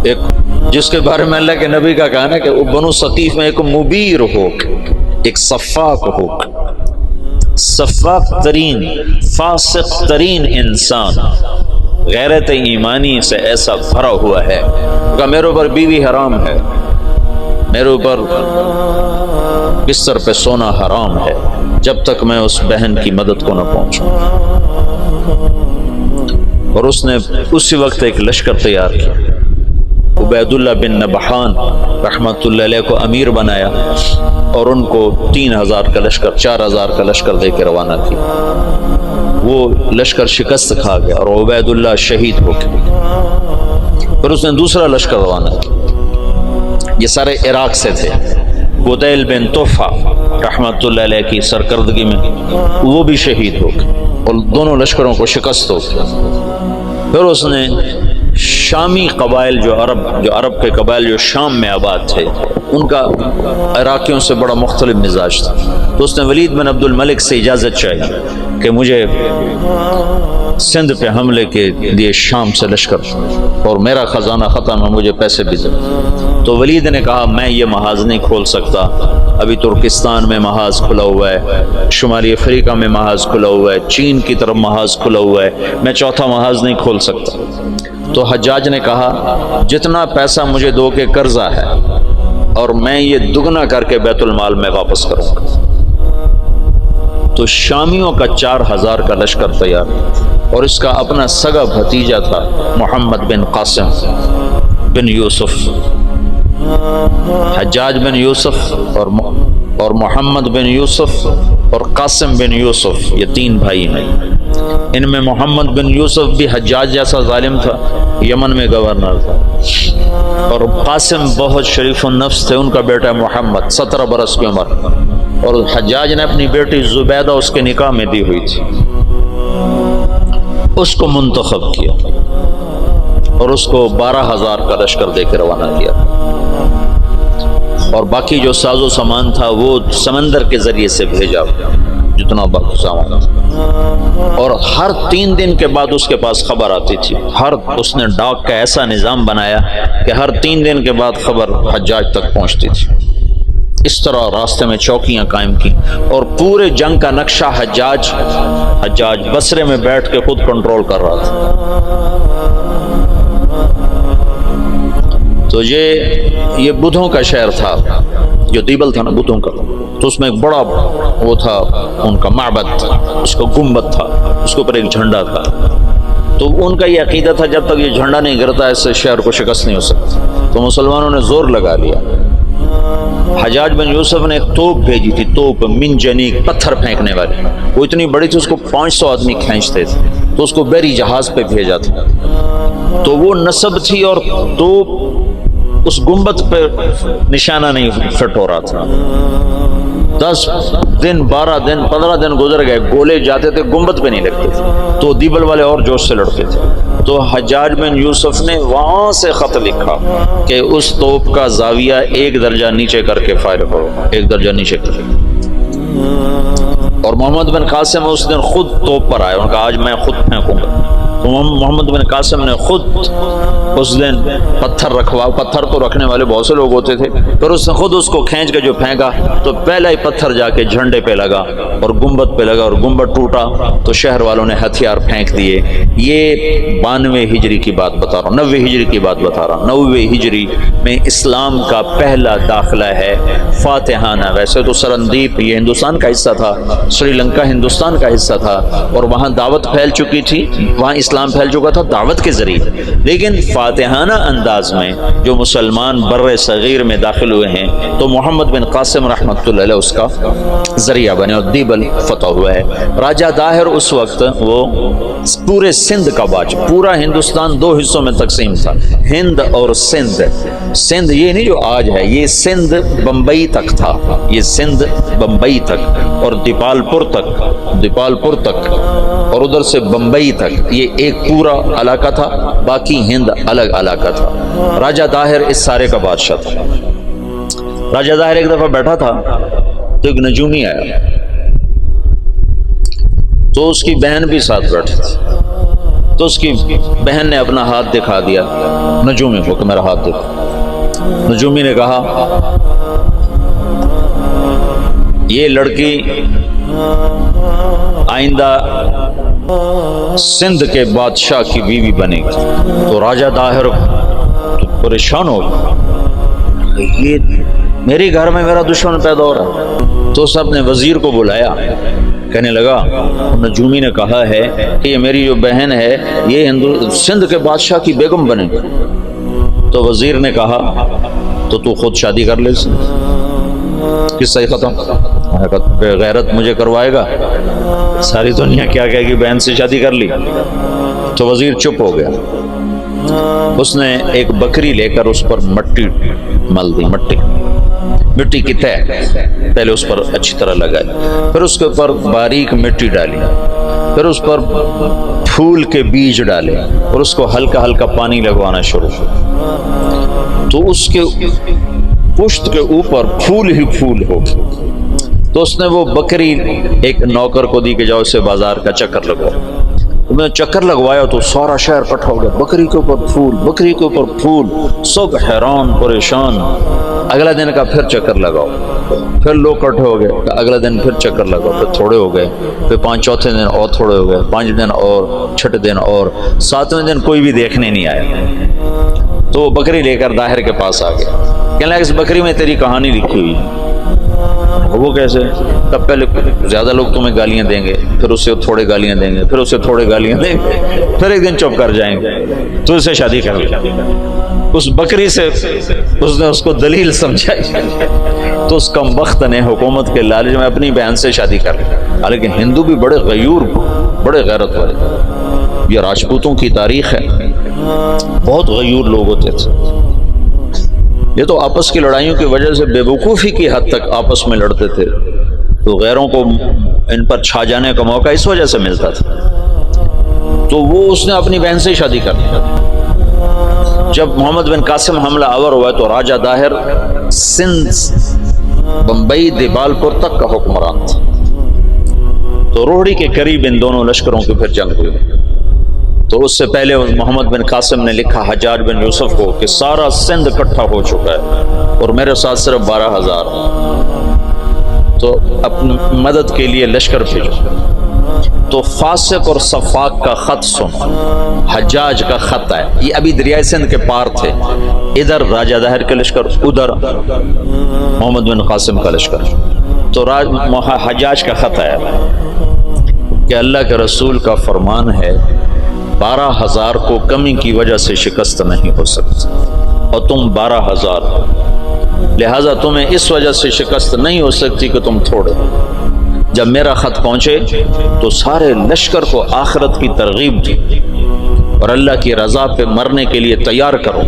ایک جس کے بارے میں اللہ کے نبی کا کہنا ہے کہ وہ بنو ثقیف میں ایک مبیر ہو, ایک صفاق ہو, صفاق ترین فاسق ترین انسان غیرت ایمانی سے ایسا بھرا ہوا ہے کہ میرے اوپر بیوی حرام ہے, میرے اوپر بستر پہ سونا حرام ہے جب تک میں اس بہن کی مدد کو نہ پہنچوں. اور اس نے اسی وقت ایک لشکر تیار کیا. عبید اللہ بن نبحان رحمۃ اللہ علیہ کو امیر بنایا اور ان کو 3000 کا لشکر 4000 کا لشکر دے کے روانہ کیا. وہ لشکر شکست کھا گیا اور عبید اللہ شہید ہو گئے. پھر اس نے دوسرا لشکر روانہ کیا. یہ سارے عراق سے تھے. بدیل بن طوفہ رحمۃ اللہ علیہ کی سرکردگی میں وہ بھی شہید ہو گئے اور دونوں لشکروں کو شکست ہو گئی. پھر اس نے شامی قبائل جو عرب کے قبائل جو شام میں آباد تھے ان کا عراقیوں سے بڑا مختلف مزاج تھا. تو اس نے ولید بن عبد الملک سے اجازت چاہی کہ مجھے سندھ پہ حملے کے لیے شام سے لشکر اور میرا خزانہ ختم ہے، مجھے پیسے بھی دیں. تو ولید نے کہا میں یہ محاذ نہیں کھول سکتا، ابھی ترکستان میں محاذ کھلا ہوا ہے، شمالی افریقہ میں محاذ کھلا ہوا ہے، چین کی طرف محاذ کھلا ہوا ہے، میں چوتھا محاذ نہیں کھول سکتا. تو حجاج نے کہا جتنا پیسہ مجھے دو کے قرضہ ہے اور میں یہ دگنا کر کے بیت المال میں واپس کروں گا. تو شامیوں کا 4000 کا لشکر تیار اور اس کا اپنا سگا بھتیجا تھا محمد بن قاسم بن یوسف. حجاج بن یوسف اور محمد بن یوسف اور قاسم بن یوسف یہ 3 بھائی ہیں. ان میں محمد بن یوسف بھی حجاج جیسا ظالم تھا، یمن میں گورنر تھا، اور قاسم بہت شریف النفس تھے. ان کا بیٹا محمد 17 برس کی عمر، اور حجاج نے اپنی بیٹی زبیدہ اس کے نکاح میں دی ہوئی تھی، اس کو منتخب کیا اور اس کو 12000 کا لشکر دے کے روانہ کیا. اور باقی جو ساز و سامان تھا وہ سمندر کے ذریعے سے بھیجا جتنا باقی سامان تھا. اور ہر 3 دن کے بعد اس کے پاس خبر آتی تھی. اس نے ڈاک کا ایسا نظام بنایا کہ ہر 3 دن کے بعد خبر حجاج تک پہنچتی تھی. اس طرح راستے میں چوکیاں قائم کی اور پورے جنگ کا نقشہ حجاج بصرے میں بیٹھ کے خود کنٹرول کر رہا تھا. تو یہ بدھوں کا شہر تھا، جو دیبل تھا نا بدھوں کا. تو اس میں ایک بڑا وہ تھا ان کا معبد، اس کا گنبد تھا، اس کے اوپر ایک جھنڈا تھا. تو ان کا یہ عقیدہ تھا جب تک یہ جھنڈا نہیں گرتا اس سے شہر کو شکست نہیں ہو سکتی. تو مسلمانوں نے زور لگا لیا. حجاج بن یوسف نے ایک توپ بھیجی تھی، توپ منجنیق پتھر پھینکنے والی. وہ اتنی بڑی تھی اس کو 500 آدمی کھینچتے تھے. تو اس کو بحری جہاز پہ بھیجا تھا. تو وہ نصب تھی اور توپ اس گنبد پہ نشانہ نہیں فٹ ہو رہا تھا. 10 دن 12 دن 15 دن گزر گئے، گولے جاتے تھے گنبد پہ نہیں لگتے تھے. تو دیبل والے اور جوش سے لڑتے تھے. تو حجاج بن یوسف نے وہاں سے خط لکھا کہ اس توپ کا زاویہ 1 درجہ نیچے کر کے فائر کرو، 1 درجہ نیچے کر کے. اور محمد بن قاسم اس دن خود توپ پر آئے. ان کا آج میں خود پھینکوں گا. تو محمد بن قاسم نے خود اس دن پتھر تو رکھنے والے بہت سے لوگ ہوتے تھے، پھر اس نے خود اس کو کھینچ کے جو پھینکا تو پہلا ہی پتھر جا کے جھنڈے پہ لگا اور گنبد پہ لگا اور گنبد ٹوٹا. تو شہر والوں نے ہتھیار پھینک دیے. یہ 92 ہجری کی بات بتا رہا ہوں، 90 ہجری کی بات بتا رہا ہوں. 90 ہجری میں اسلام کا پہلا داخلہ ہے فاتحانہ. ویسے تو سرندیپ یہ ہندوستان کا حصہ تھا، سری لنکا ہندوستان کا حصہ تھا، اور وہاں دعوت پھیل چکی تھی، وہاں اسلام پھیل چکا تھا دعوت کے ذریعے. لیکن فاتحانہ انداز میں جو مسلمان بر صغیر میں داخل ہوئے ہیں تو محمد بن قاسم رحمۃ اللہ علیہ اس کا ذریعہ بنے اور دیبل فتح ہوا ہے. راجہ داہر اس وقت وہ پورے سندھ کا بادشاہ، پورا ہندوستان 2 حصوں میں تقسیم تھا، ہند اور سندھ. سندھ یہ نہیں جو آج ہے، یہ سندھ بمبئی تک تھا، یہ سندھ بمبئی تک اور دیپال پور تک اور ادھر سے بمبئی تک، یہ ایک پورا علاقہ تھا. باقی ہند الگ علاقہ تھا. راجہ داہر اس سارے کا بادشاہ تھا. راجہ داہر ایک دفعہ بیٹھا تھا تو ایک نجومی آیا، تو اس کی بہن بھی ساتھ بیٹھی تھی. تو اس کی بہن نے اپنا ہاتھ دکھا دیا نجومی کو کہ میرا ہاتھ دیکھو. نجومی نے کہا یہ لڑکی آئندہ سندھ کے بادشاہ کی بیوی بنے گی. تو راجہ داہر تو پریشان ہو گیا، یہ میرے گھر میں میرا دشمن پیدا ہو رہا ہے۔ تو سب نے وزیر کو بلایا، کہنے لگا نجومی نے کہا ہے کہ یہ میری جو بہن ہے یہ سندھ کے بادشاہ کی بیگم بنے گی۔ تو وزیر نے کہا تو خود شادی کر لے، قصہ ہی ختم۔ بے غیرت مجھے کروائے گا، ساری دنیا کیا کہے گی بہن سے شادی کر لی۔ تو وزیر چپ ہو گیا، اس نے ایک بکری لے کر اس پر مٹی مل دی، مٹی کی تہ پہلے اس پر اچھی طرح لگائی، پھر اس کے اوپر باریک مٹی ڈالی، پھر اس پر پھول کے بیج ڈالے اور اس کو ہلکا ہلکا پانی لگوانا شروع کیا۔ تو اس کے پشت کے اوپر پھول ہی پھول ہو گئے۔ تو اس نے وہ بکری ایک نوکر کو دی کہ جاؤ اسے بازار کا چکر لگواؤ۔ میں چکر لگوایا تو سارا شہر اکٹھا ہو گیا، بکری کے اوپر پھول، بکری کے اوپر پھول، سب حیران پریشان۔ اگلا دن کا پھر چکر لگاؤ، پھر لوگ اکٹھے ہو گئے، اگلا دن پھر چکر لگاؤ، پھر تھوڑے ہو گئے، پھر چوتھے دن اور تھوڑے ہو گئے، 5 دن اور، 6 دن اور، 7ویں دن کوئی بھی دیکھنے نہیں آیا۔ تو وہ بکری لے کر طاہر کے پاس آ گیا، کہنے لگا اس بکری میں تیری کہانی لکھی ہوئی ہے۔ وہ کیسے؟ تب پہلے زیادہ لوگ تمہیں گالیاں دیں گے، پھر اسے تھوڑے گالیاں دیں گے، پھر اسے تھوڑے گالیاں دیں گے، پھر ایک دن چپ کر جائیں گے، تو اسے شادی کر لی۔ اس بکری سے اس نے اس کو دلیل سمجھائی، تو اس کم بخت نے حکومت کے لالچ میں اپنی بہن سے شادی کر لی۔ حالانکہ ہندو بھی بڑے غیور، بڑے غیرت والے، یہ راجپوتوں کی تاریخ ہے، بہت غیور لوگ ہوتے تھے۔ یہ تو آپس کی لڑائیوں کی وجہ سے بے وقوفی کی حد تک آپس میں لڑتے تھے، تو غیروں کو ان پر چھا جانے کا موقع اس وجہ سے ملتا تھا۔ تو وہ اس نے اپنی بہن سے شادی کر لی۔ جب محمد بن قاسم حملہ آور ہوا تو راجہ داہر سندھ، بمبئی، دیبال پور تک کا حکمران تھا۔ تو روہڑی کے قریب ان دونوں لشکروں کی پھر جنگ ہوئی۔ تو اس سے پہلے محمد بن قاسم نے لکھا حجاج بن یوسف کو کہ سارا سندھ اکٹھا ہو چکا ہے اور میرے ساتھ صرف 12,000، تو اپنی مدد کے لیے لشکر بھیجو۔ تو فاسق اور صفاق کا خط سن، حجاج کا خط ہے، یہ ابھی دریائے سندھ کے پار تھے، ادھر راجہ داہر کے لشکر، ادھر محمد بن قاسم کا لشکر۔ تو حجاج کا خط ہے کہ اللہ کے رسول کا فرمان ہے 12,000 کو کمی کی وجہ سے شکست نہیں ہو سکتی، اور تم 12,000، لہذا تمہیں اس وجہ سے شکست نہیں ہو سکتی کہ تم تھوڑے۔ جب میرا خط پہنچے تو سارے لشکر کو آخرت کی ترغیب دی اور اللہ کی رضا پہ مرنے کے لیے تیار کرو،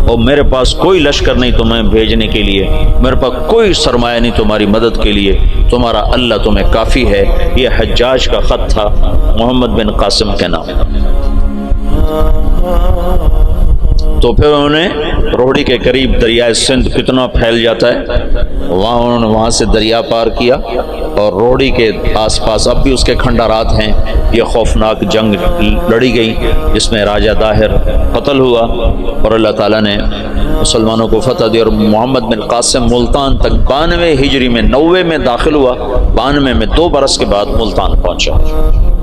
اور میرے پاس کوئی لشکر نہیں تمہیں بھیجنے کے لیے، میرے پاس کوئی سرمایہ نہیں تمہاری مدد کے لیے، تمہارا اللہ تمہیں کافی ہے۔ یہ حجاج کا خط تھا محمد بن قاسم کے نام۔ تو پھر انہوں نے روہڑی کے قریب دریائے سندھ کتنا پھیل جاتا ہے، انہوں نے وہاں سے دریا پار کیا، اور روہڑی کے آس پاس اب بھی اس کے کھنڈرات ہیں۔ یہ خوفناک جنگ لڑی گئی جس میں راجہ داہر قتل ہوا، اور اللہ تعالیٰ نے مسلمانوں کو فتح دی، اور محمد بن قاسم ملتان تک 92 ہجری میں 90 میں داخل ہوا، 92 میں 2 برس کے بعد ملتان پہنچا۔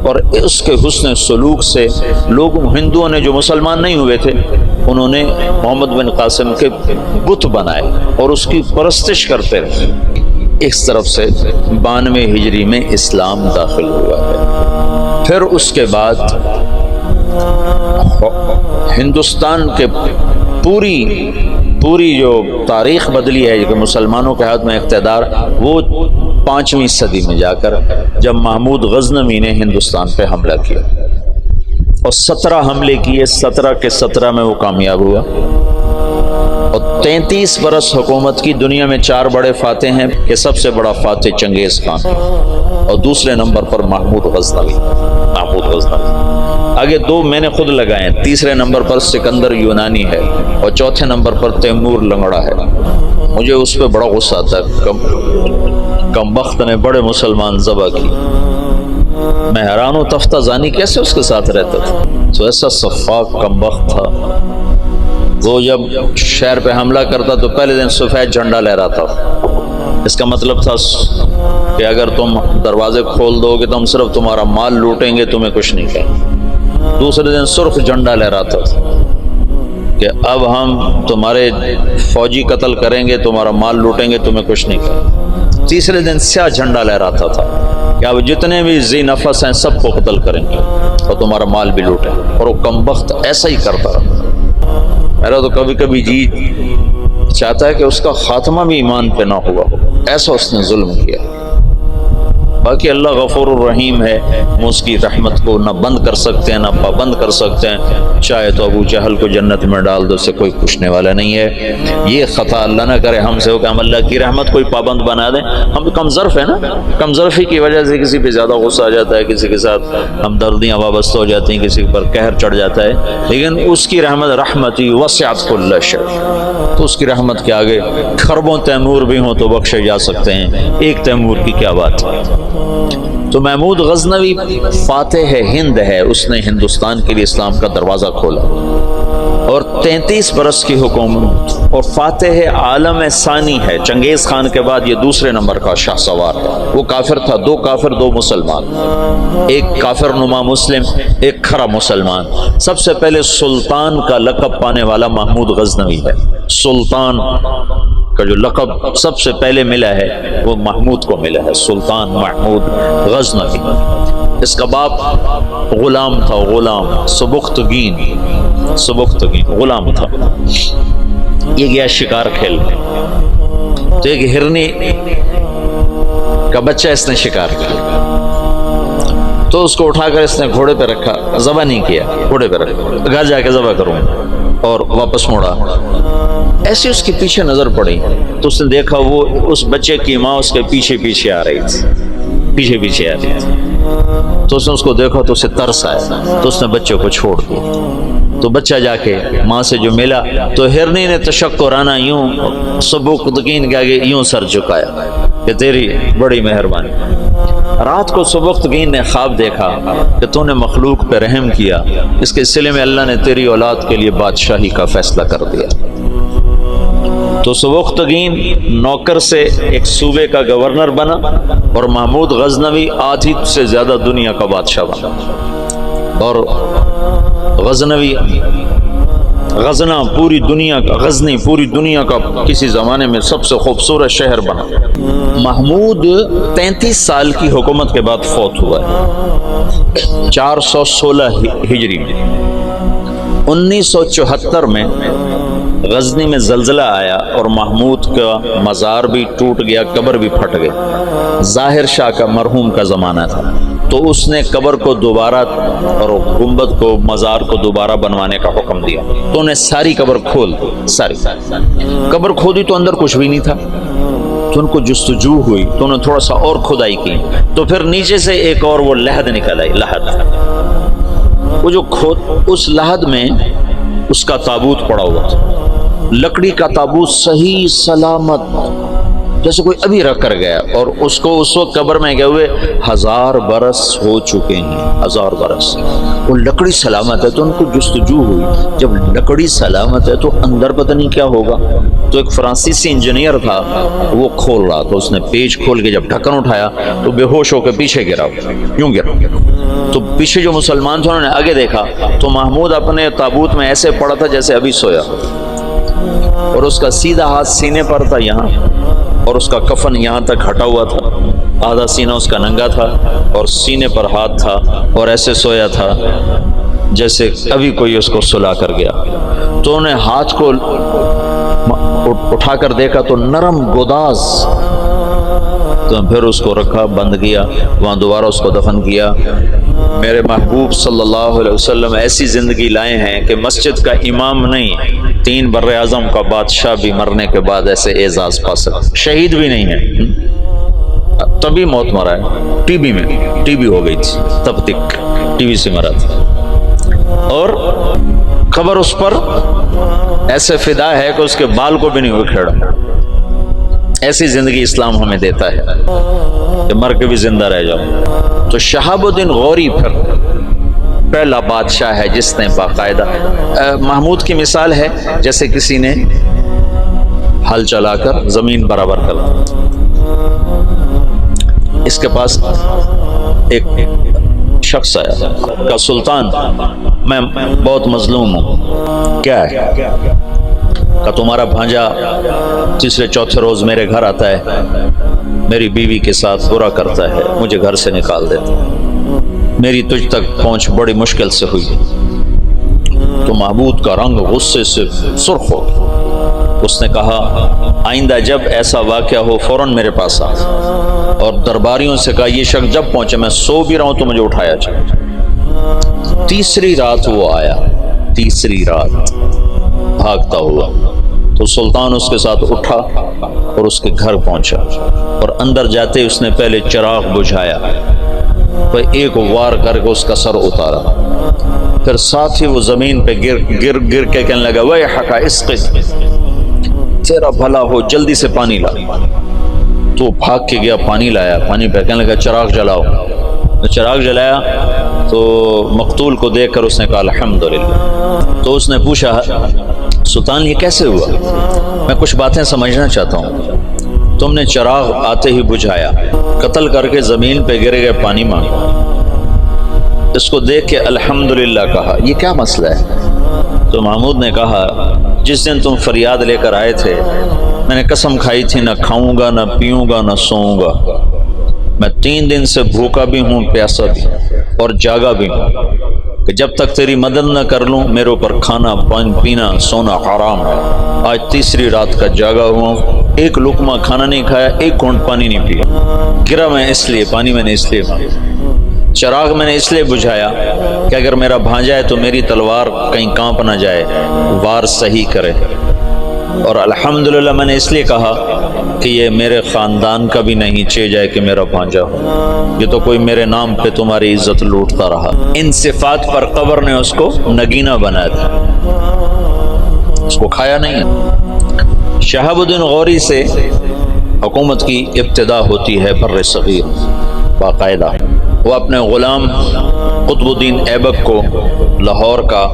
اور اس کے حسن سلوک سے لوگ، ہندوؤں نے جو مسلمان نہیں ہوئے تھے، انہوں نے محمد بن قاسم کے بت بنائے اور اس کی پرستش کرتے رہے۔ اس طرف سے 92 ہجری میں اسلام داخل ہوا ہے۔ پھر اس کے بعد ہندوستان کے پوری جو تاریخ بدلی ہے کہ مسلمانوں کے ہاتھ میں اقتدار، وہ 5ویں صدی میں جا کر جب محمود غزنوی نے ہندوستان پہ حملہ کیا اور 17 حملے کیے، 17 کے 17 میں وہ کامیاب ہوا، اور 33 برس حکومت کی۔ دنیا میں 4 بڑے فاتح ہیں، کہ سب سے بڑا فاتح چنگیز خان، اور دوسرے نمبر پر محمود غزنوی۔ آگے 2 میں نے خود لگائے ہیں، تیسرے نمبر پر سکندر یونانی ہے، اور چوتھے نمبر پر تیمور لنگڑا ہے۔ مجھے اس پہ بڑا غصہ آتا ہے، کم بخت نے بڑے مسلمان ذبح کی۔ میں حیران ہوں تفتہ زانی کیسے اس کے ساتھ رہتا تھا، تو ایسا صفاق کم بخت تھا۔ وہ جب شہر پہ حملہ کرتا تو پہلے دن سفید جھنڈا لہراتا تھا، اس کا مطلب تھا کہ اگر تم دروازے کھول دو گے تو ہم صرف تمہارا مال لوٹیں گے، تمہیں کچھ نہیں کہیں۔ دوسرے دن سرخ جھنڈا لہراتا تھا، کہ اب ہم تمہارے فوجی قتل کریں گے، تمہارا مال لوٹیں گے، تمہیں کچھ نہیں کریں۔ تیسرے دن سیاہ جھنڈا لہراتا تھا کہ اب جتنے بھی ذی نفس ہیں سب کو قتل کریں گے اور تمہارا مال بھی لوٹیں گے، اور وہ کمبخت ایسا ہی کرتا رہا۔ میرا تو کبھی کبھی جی چاہتا ہے کہ اس کا خاتمہ بھی ایمان پہ نہ ہوا ہو، ایسا اس نے ظلم کیا۔ باقی اللہ غفور الرحیم ہے، ہم اس کی رحمت کو نہ بند کر سکتے ہیں نہ پابند کر سکتے ہیں۔ چاہے تو ابو جہل کو جنت میں ڈال دو، اسے کوئی پوچھنے والا نہیں ہے۔ یہ خطا اللہ نہ کرے ہم سے ہو کہ ہم اللہ کی رحمت کوئی پابند بنا دیں۔ ہم کم ظرف ہیں نا، کم ظرفی کی وجہ سے کسی پہ زیادہ غصہ آ جاتا ہے، کسی کے ساتھ ہمدردیاں وابستہ ہو جاتی ہیں، کسی پر قہر چڑھ جاتا ہے، لیکن اس کی رحمت رحمتی وسعت کل شیء، تو اس کی رحمت کے آگے خربوں تیمور بھی ہوں تو بخشے جا سکتے ہیں، ایک تیمور کی کیا بات ہے۔ تو محمود غزنوی فاتح ہند ہے، اس نے ہندوستان کے لیے اسلام کا دروازہ کھولا اور 33 برس کی حکومت، اور فاتح عالم ثانی ہے۔ چنگیز خان کے بعد یہ دوسرے نمبر کا شاہ سوار تھا۔ وہ کافر تھا، دو کافر دو مسلمان، ایک کافر نما مسلم، ایک کھرا مسلمان۔ سب سے پہلے سلطان کا لقب پانے والا محمود غزنوی ہے۔ سلطان کا جو لقب سب سے پہلے ملا ہے وہ محمود کو ملا ہے، سلطان محمود غزنوی۔ اس کا باپ غلام تھا، غلام سبکتگین غلام تھا۔ یہ گیا شکار کھیلنے، تو ایک ہرنی کا بچہ اس نے شکار کیا، تو اس کو اٹھا کر اس نے گھوڑے پہ رکھا، ذبح نہیں کیا، گھوڑے پہ رکھا، گھر جا کے ذبح کروں، اور واپس موڑا۔ ایسے اس کے پیچھے نظر پڑی تو اس نے دیکھا وہ اس بچے کی ماں اس کے پیچھے پیچھے آ رہی تھی، تو اس نے اس کو دیکھا تو اسے ترس آیا، تو اس نے بچے کو چھوڑ دیا۔ تو بچہ جا کے ماں سے جو ملا تو ہرنی نے تشکرانہ یوں سبکتگین کے آگے یوں سر جھکایا کہ تیری بڑی مہربانی۔ رات کو سبکتگین نے خواب دیکھا کہ تو نے مخلوق پہ رحم کیا، اس کے سلے میں اللہ نے تیری اولاد کے لیے بادشاہی کا فیصلہ کر دیا۔ تو سبکتگین نوکر سے ایک صوبے کا گورنر بنا، اور محمود غزنوی آدھی سے زیادہ دنیا کا بادشاہ بنا، اور غزنی پوری دنیا کا کسی زمانے میں سب سے خوبصورت شہر بنا۔ محمود 33 سال کی حکومت کے بعد فوت ہوا ہے 416 ہجری میں۔ 1974 میں غزنی میں زلزلہ آیا اور محمود کا مزار بھی ٹوٹ گیا، قبر بھی پھٹ گئی۔ ظاہر شاہ کا مرحوم کا زمانہ تھا، تو اس نے قبر کو دوبارہ اور گنبد کو مزار کو دوبارہ بنوانے کا حکم دیا، تو انہیں ساری قبر کھول دی، ساری قبر کھودی تو اندر کچھ بھی نہیں تھا، تو ان کو جستجو ہوئی تو انہوں نے تھوڑا سا اور کھدائی کی، تو پھر نیچے سے ایک اور وہ لحد نکل آئی، وہ جو اس لحد میں اس کا تابوت پڑا ہوا تھا، لکڑی کا تابوت صحیح سلامت جیسے کوئی ابھی رکھ کر گیا، اور اس کو اس وقت قبر میں گئے ہوئے 1000 برس ہو چکے ہیں، 1000 برس۔ وہ لکڑی سلامت ہے تو ان کو جستجو ہوئی، جب لکڑی سلامت ہے تو اندر پتہ نہیں کیا ہوگا۔ تو ایک فرانسیسی انجینئر تھا، وہ کھول رہا تھا، اس نے پیچ کھول کے جب ڈھکن اٹھایا تو بے ہوش ہو کے پیچھے گرا، یوں گرا۔ تو پیچھے جو مسلمان تھے انہوں نے آگے دیکھا تو محمود اپنے تابوت میں ایسے پڑا تھا جیسے ابھی سویا، اور اس کا سیدھا ہاتھ سینے پر تھا یہاں، اور اس کا کفن یہاں تک ہٹا ہوا تھا، آدھا سینہ اس کا ننگا تھا اور سینے پر ہاتھ تھا، اور ایسے سویا تھا جیسے ابھی کوئی اس کو سلا کر گیا۔ تو انہیں ہاتھ کو اٹھا کر دیکھا تو نرم گداز، تو پھر اس کو رکھا، بند کیا، وہاں دوبارہ اس کو دفن کیا۔ میرے محبوب صلی اللہ علیہ وسلم ایسی زندگی لائے ہیں کہ مسجد کا امام نہیں، 3 بر اعظم کا بادشاہ بھی مرنے کے بعد ایسے اعزاز پا سکتا، شہید بھی نہیں ہے، تبھی موت مرا ہے، ٹی بی ہو گئی تھی، تب تک ٹی بی سے مرا تھا، اور قبر اس پر ایسے فدا ہے کہ اس کے بال کو بھی نہیں اکھیڑا۔ ایسی زندگی اسلام ہمیں دیتا ہے کہ مر کے بھی زندہ رہ جاؤ۔ تو شہاب الدین غوری پھر پہلا بادشاہ ہے جس نے باقاعدہ، محمود کی مثال ہے جیسے کسی نے ہل چلا کر زمین برابر کر دی۔ اس کے پاس ایک شخص آیا کہ سلطان میں بہت مظلوم ہوں، کیا ہے؟ کہ تمہارا بھانجا تیسرے چوتھے روز میرے گھر آتا ہے، میری بیوی کے ساتھ برا کرتا ہے، مجھے گھر سے نکال دیتا ہے، میری تجھ تک پہنچ بڑی مشکل سے ہوئی۔ تو معبود کا رنگ غصے سے سرخ ہو گیا۔ اس نے کہا آئندہ جب ایسا واقعہ ہو فوراً میرے پاس آ، اور درباریوں سے کہا یہ شخص جب پہنچے، میں سو بھی رہا ہوں تو مجھے اٹھایا جائے۔ تیسری رات وہ آیا، تیسری رات بھاگتا ہوا، تو سلطان اس کے ساتھ اٹھا اور اس کے گھر پہنچا، اور اندر جاتے اس نے پہلے چراغ بجھایا، پھر ایک وار کر کے اس کا سر اتارا، پھر ساتھ ہی وہ زمین پہ گر کے کہنے لگا ویحک اسقِ، تیرا بھلا ہو جلدی سے پانی لا۔ تو بھاگ کے گیا، پانی لایا، پانی پہ کہنے لگا چراغ جلاؤ۔ چراغ جلایا تو مقتول کو دیکھ کر اس نے کہا الحمدللہ۔ تو اس نے پوچھا سلطان یہ کیسے ہوا؟ میں کچھ باتیں سمجھنا چاہتا ہوں۔ تم نے چراغ آتے ہی بجھایا، قتل کر کے زمین پہ گر گئے، پانی مانگا، اس کو دیکھ کے الحمدللہ کہا، یہ کیا مسئلہ ہے؟ تو محمود نے کہا جس دن تم فریاد لے کر آئے تھے میں نے قسم کھائی تھی نہ کھاؤں گا، نہ پیوں گا، نہ سوؤں گا۔ میں 3 دن سے بھوکا بھی ہوں، پیاسا بھی اور جاگا بھی ہوں، کہ جب تک تیری مدد نہ کر لوں میرے اوپر کھانا پینا سونا حرام ہے۔ آج تیسری رات کا جاگا ہوا ہوں، ایک لقمہ کھانا نہیں کھایا، ایک گھونٹ پانی نہیں پیا۔ گرا میں اس لیے، پانی میں نے اس لیے مانگا، چراغ میں نے اس لیے بجھایا کہ اگر میرا بھانجا ہے تو میری تلوار کہیں کانپ نہ جائے، وار صحیح کرے، اور الحمدللہ میں نے اس لیے کہا کہ یہ میرے خاندان کا بھی نہیں چاہیے جائے کہ میرا بھانجا ہو، یہ تو کوئی میرے نام پہ تمہاری عزت لوٹتا رہا۔ ان صفات پر قبر نے اس کو نگینہ بنا دیا، اس کو کھایا نہیں۔ شہاب الدین غوری سے حکومت کی ابتدا ہوتی ہے بر صغیر باقاعدہ۔ وہ اپنے غلام قطب الدین ایبک کو لاہور کا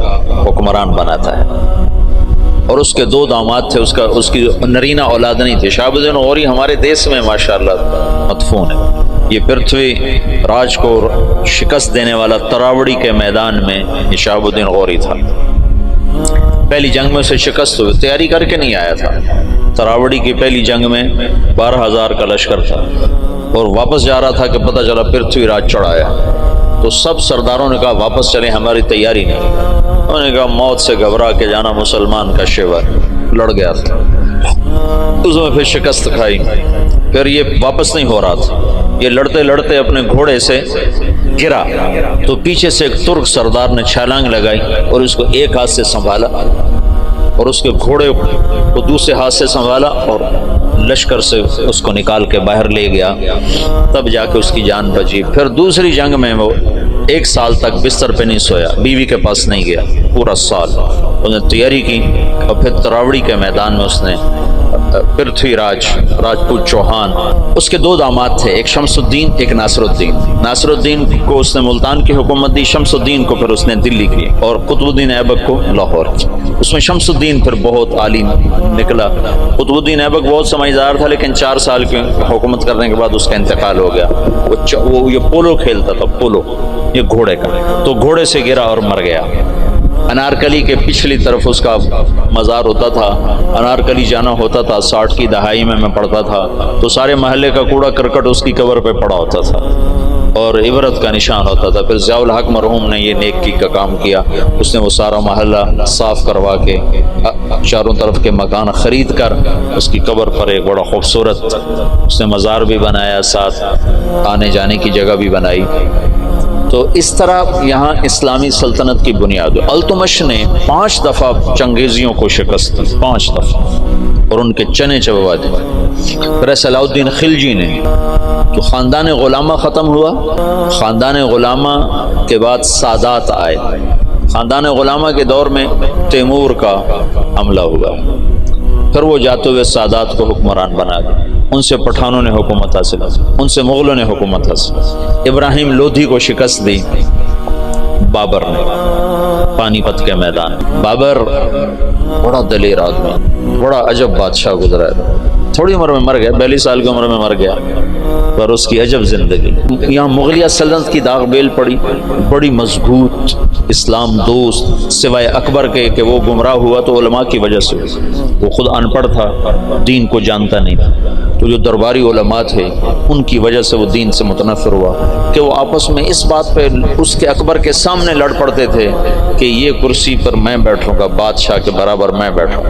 حکمران بناتا ہے، اور اس کے 2 داماد تھے، اس کی نرینہ اولاد نہیں تھی۔ شہاب الدین غوری ہمارے دیس میں ماشاءاللہ مدفون ہے۔ یہ پرتھوی راج کو شکست دینے والا تراوڑی کے میدان میں یہ شہاب الدین غوری تھا۔ پہلی جنگ میں اسے شکست ہوئی، تیاری کر کے نہیں آیا تھا۔ تراوڑی کی پہلی جنگ میں 12,000 کا لشکر تھا، اور واپس جا رہا تھا کہ پتہ چلا پرتھوی راج چڑھایا۔ تو سب سرداروں نے کہا واپس چلیں، ہماری تیاری نہیں۔ انہوں نے کہا موت سے گھبرا کے جانا مسلمان کا شیوا، لڑ گیا تھا، اس میں پھر شکست کھائی، پھر یہ واپس نہیں ہو رہا تھا، یہ لڑتے لڑتے اپنے گھوڑے سے گرا، تو پیچھے سے ایک ترک سردار نے چھلانگ لگائی اور اس کو ایک ہاتھ سے سنبھالا، اور اس کے گھوڑے کو دوسرے ہاتھ سے سنبھالا، اور لشکر سے اس کو نکال کے باہر لے گیا، تب جا کے اس کی جان بچی۔ پھر دوسری جنگ میں وہ 1 سال تک بستر پہ نہیں سویا، بیوی کے پاس نہیں گیا، پورا سال اس نے تیاری کی، اور پھر تراوڑی کے میدان میں اس نے پرتھوی راجپوت چوہان، اس کے 2 داماد تھے، ایک شمس الدین، ایک ناصر الدین۔ ناصر الدین کو اس نے ملتان کی حکومت دی، شمس الدین کو پھر اس نے دلی کی، اور قطب الدین ایبک کو لاہور کی۔ اس میں شمس الدین پھر بہت عالم نکلا۔ قطب الدین ایبک بہت سمجھدار تھا، لیکن 4 سال کی حکومت کرنے کے بعد اس کا انتقال ہو گیا۔ وہ یہ پولو کھیلتا تھا، پولو، یہ گھوڑے کا، تو گھوڑے سے گرا اور مر گیا۔ انارکلی کے پچھلی طرف اس کا مزار ہوتا تھا، انارکلی جانا ہوتا تھا، 60 کی دہائی میں پڑھتا تھا، تو سارے محلے کا کوڑا کرکٹ اس کی قبر پہ پڑا ہوتا تھا، اور عبرت کا نشان ہوتا تھا۔ پھر ضیاء الحق مرحوم نے یہ نیکی کا کام کیا، اس نے وہ سارا محلہ صاف کروا کے چاروں طرف کے مکان خرید کر اس کی قبر پر ایک بڑا خوبصورت اس نے مزار بھی بنایا، ساتھ آنے جانے کی جگہ بھی بنائی۔ تو اس طرح یہاں اسلامی سلطنت کی بنیاد۔ التمش نے 5 دفعہ چنگیزیوں کو شکست دی، 5 دفعہ، اور ان کے چنے چبوا دیے۔ پھر صلاح الدین خلجی نے، تو خاندان غلامہ ختم ہوا، خاندان غلامہ کے بعد سادات آئے۔ خاندان غلامہ کے دور میں تیمور کا حملہ ہوا، پھر وہ جاتے ہوئے سادات کو حکمران بنا دیا، ان سے پٹھانوں نے حکومت حاصل کی، ان سے مغلوں نے حکومت حاصل کی۔ ابراہیم لودھی کو شکست دی بابر نے پانی پت کے میدان۔ بابر بڑا دلیر آدمی، بڑا عجب بادشاہ گزرا ہے، تھوڑی عمر میں مر گیا، 42 سال کی عمر میں مر گیا، پر اس کی عجب زندگی. یہاں مغلیہ سلطنت کی داغ بیل پڑی، بڑی مضبوط اسلام دوست، سوائے اکبر کے کہ وہ گمراہ ہوا تو علماء کی وجہ سے. وہ خود ان پڑھ تھا، دین کو جانتا نہیں تھا، تو جو درباری علماء تھے ان کی وجہ سے وہ دین سے متنفر ہوا کہ وہ آپس میں اس بات پہ اس کے اکبر کے سامنے لڑ پڑتے تھے کہ یہ کرسی پر میں بیٹھوں گا، بادشاہ کے برابر میں بیٹھوں.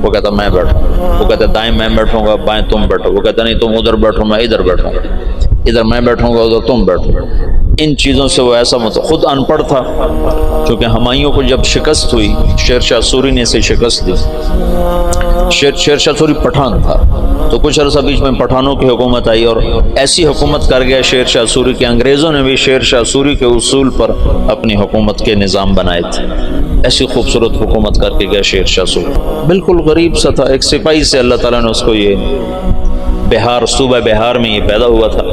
وہ کہتا میں بیٹھوں، وہ کہتا دائیں میں بیٹھوں گا، بائیں تم بیٹھو. وہ کہتا نہیں تم ادھر بیٹھو میں ادھر بیٹھوں گا، ادھر میں بیٹھوں گا ادھر تم بیٹھو. ان چیزوں سے وہ ایسا خود ان پڑھ تھا. کیونکہ ہمایوں کو جب شکست ہوئی، شیر شاہ سوری نے اسے شکست دی. شیر شاہ سوری پٹھان تھا، تو کچھ عرصہ بیچ میں پٹھانوں کی حکومت آئی اور ایسی حکومت کر گیا شیر شاہ سوری کہ انگریزوں نے بھی شیر شاہ سوری کے اصول پر اپنی حکومت کے نظام بنائے تھے. ایسی خوبصورت حکومت کر کے گیا شیر شاہ سوری. بالکل غریب سا تھا، ایک سپاہی سے اللہ تعالیٰ نے اس کو یہ بہار، صوبہ بہار میں یہ پیدا ہوا تھا.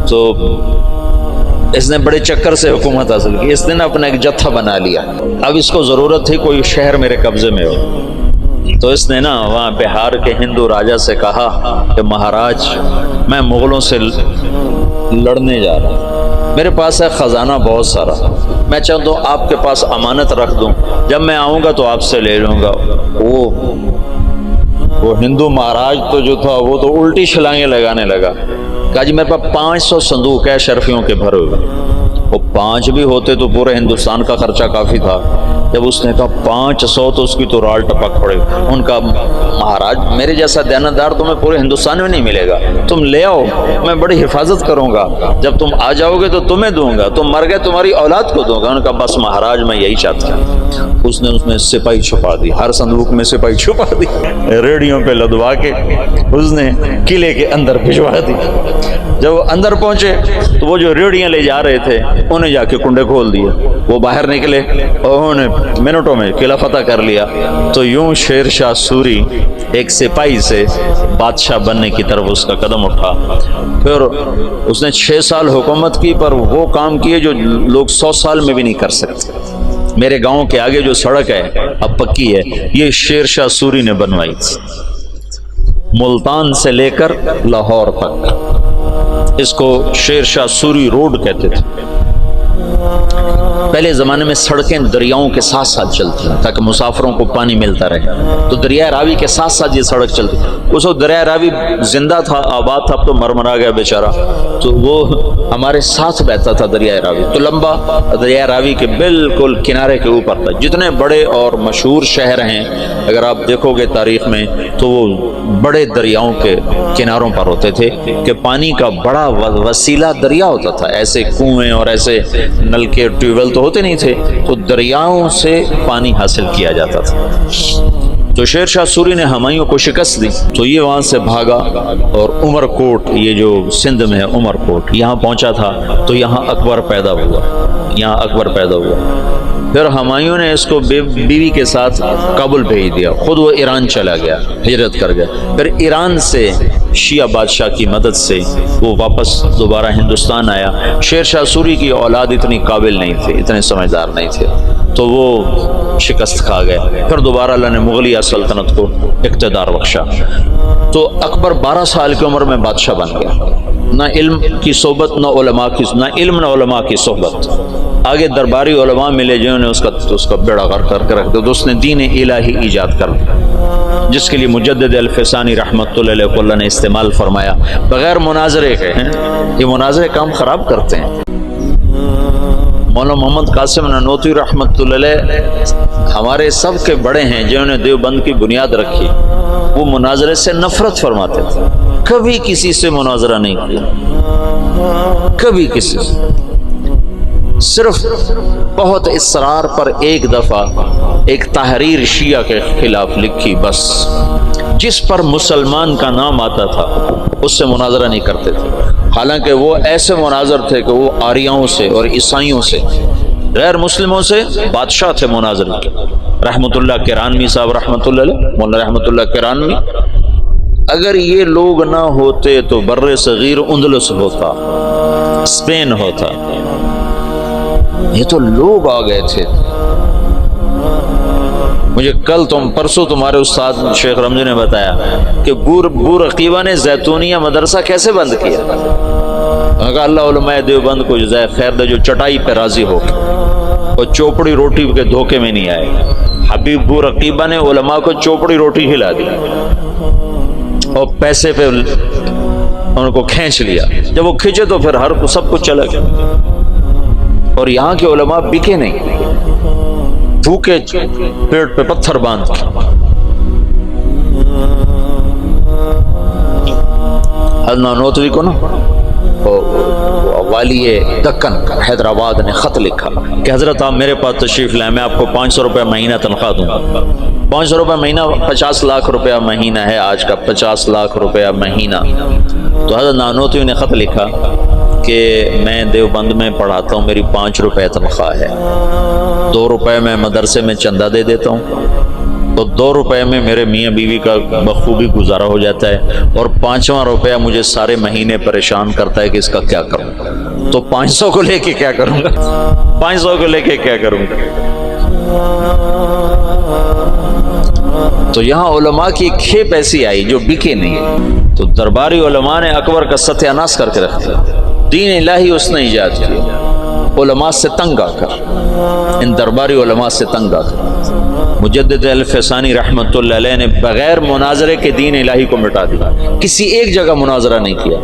تو اس نے بڑے چکر سے حکومت حاصل کی. اس نے اپنا ایک جتھا بنا لیا. اب اس کو ضرورت تھی کوئی شہر میرے قبضے میں ہو، تو اس نے وہاں بہار کے ہندو راجا سے کہا کہ مہاراج میں مغلوں سے لڑنے جا رہا ہوں، میرے پاس ہے خزانہ بہت سارا، میں چاہتا ہوں آپ کے پاس امانت رکھ دوں، جب میں آؤں گا تو آپ سے لے لوں گا. وہ ہندو مہاراج تو جو تھا وہ تو الٹی چھلانگیں لگانے لگا. کہا جی میرے پاس 500 صندوق ہے شرفیوں کے بھرے ہوئے. وہ 5 بھی ہوتے تو پورے ہندوستان کا خرچہ کافی تھا. جب اس نے کہا 500 تو اس کی تو رال ٹپک پڑے. ان کا مہاراج میرے جیسا دیانتدار تمہیں پورے ہندوستان میں نہیں ملے گا، تم لے آؤ، میں بڑی حفاظت کروں گا، جب تم آ جاؤ گے تو تمہیں دوں گا، تم مر گئے تمہاری اولاد کو دوں گا. ان کا بس مہاراج میں یہی چاہتا ہوں. اس نے اس میں سپاہی چھپا دی، ہر صندوق میں سپاہی چھپا دی، ریڑیوں پہ لدوا کے اس نے قلعے کے اندر بھجوا دی. جب وہ اندر پہنچے تو وہ جو ریڑیاں لے جا رہے تھے انہیں جا کے کنڈے کھول دیے. وہ باہر نکلے اور انہوں نے منٹوں میں قلعہ فتح کر لیا. تو یوں شیر شاہ سوری ایک سپاہی سے بادشاہ بننے کی طرف اس کا قدم اٹھا. پھر اس نے 6 سال حکومت کی، پر وہ کام کیے جو لوگ 100 سال میں بھی نہیں کر سکتے. میرے گاؤں کے آگے جو سڑک ہے اب پکی ہے، یہ شیر شاہ سوری نے بنوائی تھی، ملتان سے لے کر لاہور تک. اس کو شیر شاہ سوری روڈ کہتے تھے. پہلے زمانے میں سڑکیں دریاؤں کے ساتھ ساتھ چلتی ہیں تاکہ مسافروں کو پانی ملتا رہے. تو دریائے راوی کے ساتھ ساتھ یہ سڑک چلتی. اس وقت دریائے راوی زندہ تھا، آباد تھا، اب تو مرمرا گیا بیچارہ. تو وہ ہمارے ساتھ بہتا تھا دریائے راوی. تو لمبا دریائے راوی کے بالکل کنارے کے اوپر تھا. جتنے بڑے اور مشہور شہر ہیں اگر آپ دیکھو گے تاریخ میں تو وہ بڑے دریاؤں کے کناروں پر ہوتے تھے کہ پانی کا بڑا وسیلہ دریا ہوتا تھا. ایسے کنویں اور ایسے نلکے ٹیوب ویل تو ہوتے نہیں تھے، تو دریاؤں سے پانی حاصل کیا جاتا تھا. تو شیر شاہ سوری نے ہمایوں کو شکست دی تو یہ وہاں سے بھاگا اور عمر کوٹ، یہ جو سندھ میں ہے عمر کوٹ، یہاں پہنچا تھا. تو یہاں اکبر پیدا ہوا. پھر ہمایوں نے اس کو بیوی کے ساتھ کابل بھیج دیا، خود وہ ایران چلا گیا، ہجرت کر گیا. پھر ایران سے شیعہ بادشاہ کی مدد سے وہ واپس دوبارہ ہندوستان آیا. شیر شاہ سوری کی اولاد اتنی قابل نہیں تھے، اتنے سمجھدار نہیں تھے، تو وہ شکست کھا گئے. پھر دوبارہ اللہ نے مغلیہ سلطنت کو اقتدار بخشا. تو اکبر 12 سال کی عمر میں بادشاہ بن گیا. نہ علم کی صحبت، نہ علماء کی صحبت. آگے درباری علماء ملے جنہوں نے اس کا بیڑا غرق کر کے رکھ دیا. تو اس نے دین الہی ایجاد کر دیا جس کے لیے مجدد الفسانی رحمۃ اللہ علیہ کو اللہ نے استعمال فرمایا بغیر مناظرے کے. یہ مناظرے کام خراب کرتے ہیں. مولانا محمد قاسم نانوتوی رحمۃ اللہ علیہ ہمارے سب کے بڑے ہیں جنہوں نے دیوبند کی بنیاد رکھی. وہ مناظرے سے نفرت فرماتے تھے، کبھی کسی سے مناظرہ نہیں کیا، کبھی کسی سے. صرف بہت اصرار پر ایک دفعہ ایک تحریر شیعہ کے خلاف لکھی، بس جس پر مسلمان کا نام آتا تھا اس سے مناظرہ نہیں کرتے تھے. حالانکہ وہ ایسے مناظر تھے کہ وہ آریاؤں سے اور عیسائیوں سے، غیر مسلموں سے بادشاہ تھے مناظر کے. رحمت اللہ کرانوی صاحب رحمت اللہ علیہ، مولانا رحمت اللہ کرانوی، اگر یہ لوگ نہ ہوتے تو بر صغیر اندلس ہوتا، اسپین ہوتا. یہ تو لوگ آ گئے تھے. مجھے کل پرسوں تمہارے استاد شیخ رمضی نے بتایا کہ بور عقیبہ نے زیتونیہ مدرسہ کیسے بند کیا. کہا اللہ علماء دیوبند کو جزائے خیر دے جو چٹائی پہ راضی ہو اور چوپڑی روٹی کے دھوکے میں نہیں آئے. حبیب بور عقیبہ نے علماء کو چوپڑی روٹی کھلا دی اور پیسے پہ ان کو کھینچ لیا. جب وہ کھینچے تو پھر ہر کو سب کچھ چلا گیا. اور یہاں کے علماء بکے نہیں، بھوکے پیٹ پہ پتھر باندھ کے. نانوتوی کو نا والی دکن حیدرآباد نے خط لکھا کہ حضرت آپ میرے پاس تشریف لائیں، میں آپ کو 500 روپے مہینہ تنخواہ دوں گا. 500 روپے مہینہ 50 لاکھ روپیہ مہینہ ہے آج کا، 50 لاکھ روپیہ مہینہ. تو حضرت نانوتوی نے خط لکھا کہ میں دیوبند میں پڑھاتا ہوں، میری 5 روپے تنخواہ ہے، 2 روپے میں مدرسے میں چندہ دے دیتا ہوں، تو 2 روپے میں میرے میاں بیوی کا بخوبی گزارا ہو جاتا ہے، اور 5واں روپیہ مجھے سارے مہینے پریشان کرتا ہے کہ اس کا کیا کروں. تو 500 کو لے کے کیا کروں گا، 500 کو لے کے کیا کروں گا. تو یہاں علماء کی ایک کھیپ ایسی آئی جو بکے نہیں. تو درباری علماء نے اکبر کا ستیہ ناش کر کے رکھ دیا. دین الہی اس نے ایجاد کیا علماء سے تنگ آ کر، ان درباری علماء سے تنگ آ کر. مجدد الفسانی رحمۃ اللہ علیہ نے بغیر مناظرے کے دین الہی کو مٹا دیا، کسی ایک جگہ مناظرہ نہیں کیا.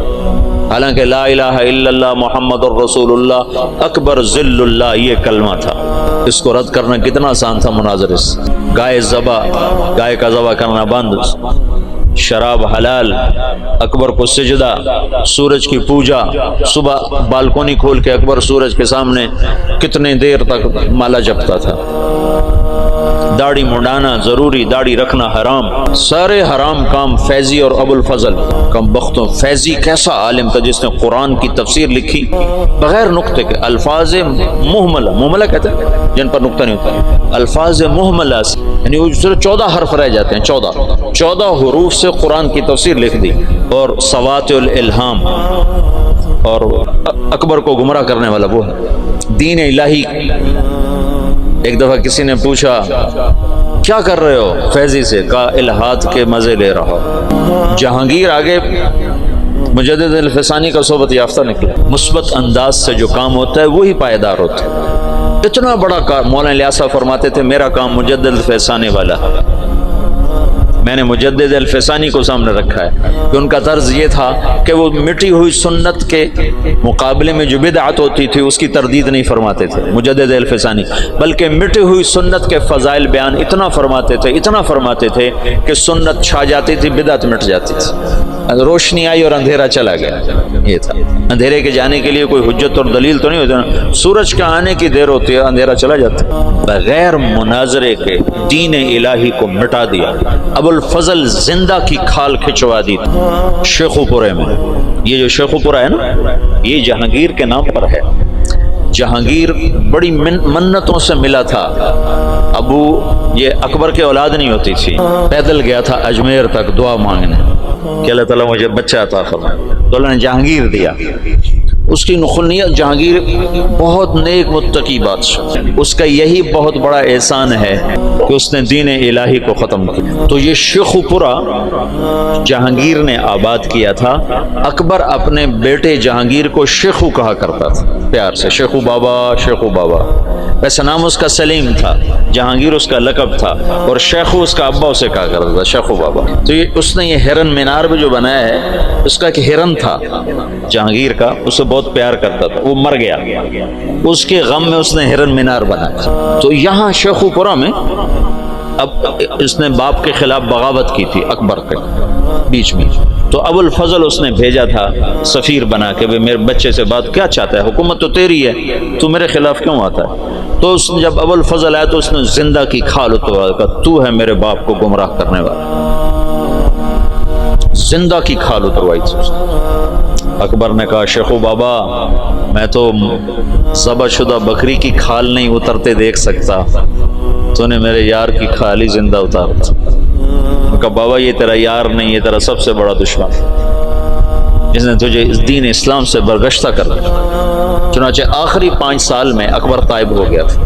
حالانکہ لا الہ الا اللہ محمد الرسول اللہ اکبر ذل اللہ یہ کلمہ تھا. اس کو رد کرنا کتنا آسان تھا مناظرے سے. گائے کا ذبح کرنا بند، شراب حلال، اکبر کو سجدہ، سورج کی پوجا. صبح بالکونی کھول کے اکبر سورج کے سامنے کتنے دیر تک مالا جپتا تھا. داڑھی منڈانا ضروری، داڑھی رکھنا حرام، سارے حرام کام. فیضی اور ابو الفضل کم بختوں. فیضی کیسا عالم تھا جس نے قرآن کی تفسیر لکھی بغیر نقطے کے، الفاظ محملہ کہتے ہیں جن پر نقطہ نہیں ہوتا، الفاظ محملہ یعنی وہ 14 حرف رہ جاتے ہیں، 14 حروف سے قرآن کی تفسیر لکھ دی. اور سوات الالہام، اور اکبر کو گمراہ کرنے والا وہ ہے دین الہی. ایک دفعہ کسی نے پوچھا کیا کر رہے ہو فیضی سے، کہا الہاد کے مزے لے رہا ہو. جہانگیر آگے مجدد الفسانی کا صحبت یافتہ نکلا. مثبت انداز سے جو کام ہوتا ہے وہی پائیدار ہوتا ہے. اتنا بڑا کام مولانا الیاس فرماتے تھے میرا کام مجدد الفسانی والا ہے. میں نے مجدد الفسانی کو سامنے رکھا ہے کہ ان کا طرز یہ تھا کہ وہ مٹی ہوئی سنت کے مقابلے میں جو بدعت ہوتی تھی اس کی تردید نہیں فرماتے تھے مجدد الفسانی، بلکہ مٹی ہوئی سنت کے فضائل بیان اتنا فرماتے تھے کہ سنت چھا جاتی تھی، بدعت مٹ جاتی تھی. روشنی آئی اور اندھیرا چلا گیا. یہ تھا اندھیرے کے جانے کے لیے کوئی حجت اور دلیل تو نہیں ہوتی، سورج کے آنے کی دیر ہوتی ہے اندھیرا چلا جاتا ہے. بغیر مناظرے کے دین الہی کو مٹا دیا. ابو الفضل زندہ کی کھال کھچوا دی شیخو پورے میں. یہ جو شیخو پورہ ہے نا یہ جہانگیر کے نام پر ہے. جہانگیر بڑی منتوں سے ملا تھا. یہ اکبر کے اولاد نہیں ہوتی تھی، پیدل گیا تھا اجمیر تک دعا مانگنے کہ اللہ تعالیٰ مجھے بچہ عطا فرمائے، تو اللہ نے جہانگیر دیا. اس کی نخلنیت جہانگیر بہت نیک متقی بادشاہ، اس کا یہی بہت بڑا احسان ہے کہ اس نے دین الہی کو ختم کیا. تو یہ شیخو پورہ جہانگیر نے آباد کیا تھا. اکبر اپنے بیٹے جہانگیر کو شیخو کہا کرتا تھا پیار سے، شیخو بابا شیخو بابا. ویسے نام اس کا سلیم تھا، جہانگیر اس کا لقب تھا، اور شیخو اس کا ابا اسے کہا کرتا تھا شیخو بابا. تو اس نے یہ ہرن مینار بھی جو بنایا ہے اس کا ایک ہرن تھا جہانگیر کا، اسے بہت پیار کرتا تھا، وہ مر گیا، اس کے غم میں اس نے ہرن مینار بنایا. تو یہاں شیخو پورہ میں اب اس نے باپ کے خلاف بغاوت کی تھی اکبر کے بیچ میں، تو ابو الفضل اس نے بھیجا تھا سفیر بنا کے، میرے بچے سے بات کیا چاہتا ہے، حکومت تو تیری ہے، تو میرے خلاف کیوں آتا ہے. تو جب ابو الفضل آیا تو اس نے زندہ کی کھال اتروا کہا تو ہے میرے باپ کو گمراہ کرنے والا. زندہ کی کھال اتروائی تھی اس نے. اکبر نے کہا شیخو بابا میں تو ذبح شدہ بکری کی کھال نہیں اترتے دیکھ سکتا، تو نے میرے یار کی کھال ہی زندہ اتار. کہا بابا یہ تیرا یار نہیں، یہ تیرا سب سے بڑا دشمن جس نے تجھے اس دین اسلام سے برگشتہ کر دیا. چنانچہ آخری 5 سال میں اکبر طائب ہو گیا تھا.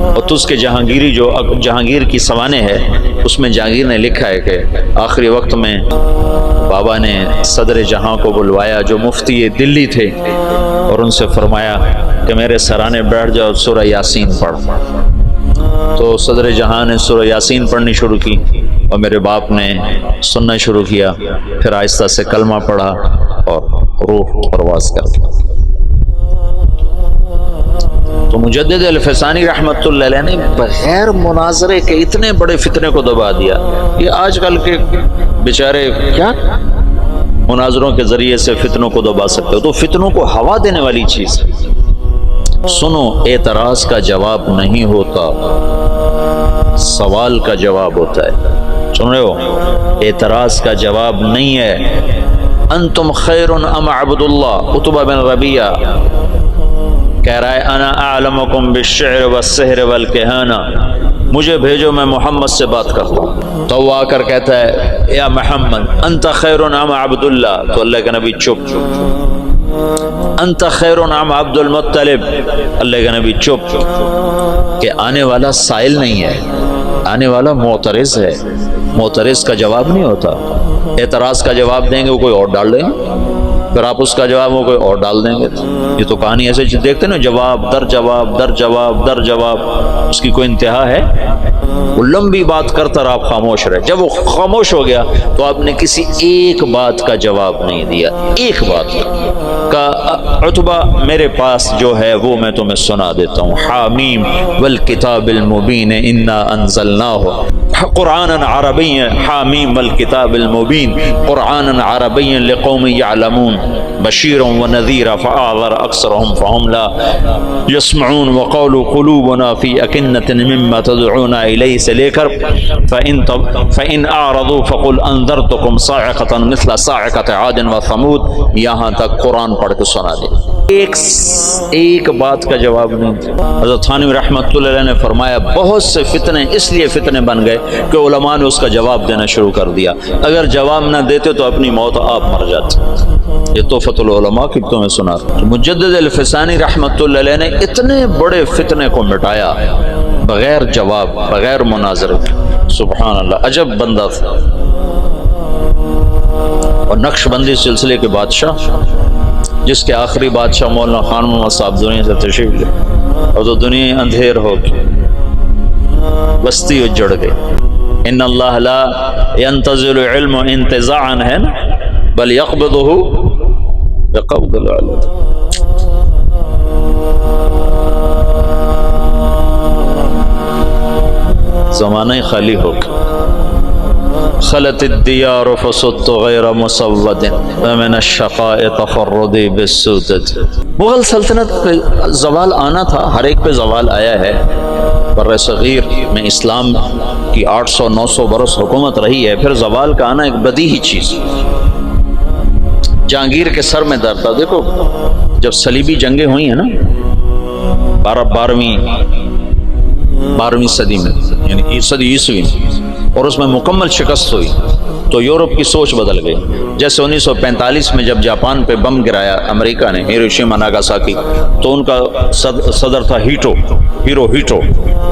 اور تجھ کے جہانگیری جو جہانگیر کی سوانح ہے اس میں جہانگیر نے لکھا ہے کہ آخری وقت میں بابا نے صدر جہاں کو بلوایا جو مفتی دلی تھے اور ان سے فرمایا کہ میرے سرانے بیٹھ جاؤ سورہ یاسین پڑھ. تو صدر جہاں نے سورہ یاسین پڑھنی شروع کی اور میرے باپ نے سننا شروع کیا. پھر آہستہ سے کلمہ پڑھا اور روح پرواز کر گیا. تو مجدد الفسانی رحمۃ اللہ علیہ نے بغیر مناظرے کے اتنے بڑے فتنے کو دبا دیا. یہ آج کل کے بیچارے کیا مناظروں کے ذریعے سے فتنوں کو دبا سکتے ہو. تو فتنوں کو ہوا دینے والی چیز. سنو، اعتراض کا جواب نہیں ہوتا، سوال کا جواب ہوتا ہے. سن رہے ہو؟ اعتراض کا جواب نہیں ہے. انتم خیر ام عبد اللہ. عتبہ بن ربیعہ کہہ رہا ہے انا اعلمکم بالشعر والسحر والکہانہ، مجھے بھیجو میں محمد سے بات کرتا ہوں. تو وہ آ کر کہتا ہے یا محمد انت خیر ام عبد اللہ. تو اللہ کے نبی چپ. انت خیر ام عبد المطلب. اللہ کا نبی چپ. کہ آنے والا سائل نہیں ہے، آنے والا معترض ہے. معترض کا جواب نہیں ہوتا. اعتراض کا جواب دیں گے وہ کوئی اور ڈال دیں گے، پھر آپ اس کا جواب وہ کوئی اور ڈال دیں گے. یہ تو کہانی ایسے دیکھتے نا، جواب در جواب در جواب در جواب، اس کی کوئی انتہا ہے؟ وہ لمبی بات کرتا رہا، آپ خاموش رہے. جب وہ خاموش ہو گیا تو آپ نے کسی ایک بات کا جواب نہیں دیا. ایک بات کا عتبہ میرے پاس جو ہے وہ میں تمہیں سنا دیتا ہوں. حامیم والکتاب المبین انا انزلناہ قرآنا عربیا. حامیم والکتاب المبین قرآنا عربیا لقوم یعلمون بشیرا ونذیرا فاعذر اکثرهم فهم لا یسمعون وقالوا قلوبنا فی اکنۃ مما تدعونا الیہ سے لے کر فإن اعرضوا فقل انذرتکم صاعقۃ مثل صاعقۃ عاد وثمود، یہاں تک قرآن پڑھ کے سنا دے. ایک بات کا جواب نہیں. حضرت تھانوی رحمۃ اللہ علیہ نے فرمایا بہت سے فتنے اس لیے فتنے بن گئے کہ علماء نے اس کا جواب دینا شروع کر دیا. اگر جواب نہ دیتے تو اپنی موت آپ مر جاتے. یہ تحفۃ العلماء کی تمہیں سنا. مجدد الفسانی رحمۃ اللہ علیہ نے اتنے بڑے فتنے کو مٹایا بغیر جواب، بغیر مناظرے. سبحان اللہ، عجب بندہ تھا. اور نقش بندی سلسلے کے بادشاہ، جس کے آخری بادشاہ مولانا خان محمد صاحب دنیا سے تشریف لے اور تو دنیا اندھیر ہو گئی، بستی اجڑ گئی. ان اللہ لا ينتظر علم انتزاعا ہے نا، بل يقبضه بقبض العلم. زمانہ خالی ہو گیا. خلت الدیار فصدت غیر مسود ومن الشقاء تفردی بالسودد. مغل سلطنت پہ زوال آنا تھا، ہر ایک پہ زوال آیا ہے. بر صغیر میں اسلام کی 800-900 برس حکومت رہی ہے، پھر زوال کا آنا ایک بدیہی چیز. جہانگیر کے سر میں درد تھا. دیکھو جب صلیبی جنگیں ہوئی ہیں نا 12ویں صدی میں، یعنی صدی عیسوی میں، اور اس میں مکمل شکست ہوئی تو یورپ کی سوچ بدل گئی. جیسے 1945 میں جب جاپان پہ بم گرایا امریکہ نے، ہیروشیما ناگاساکی، تو ان کا صدر تھا ہیرو ہیٹو.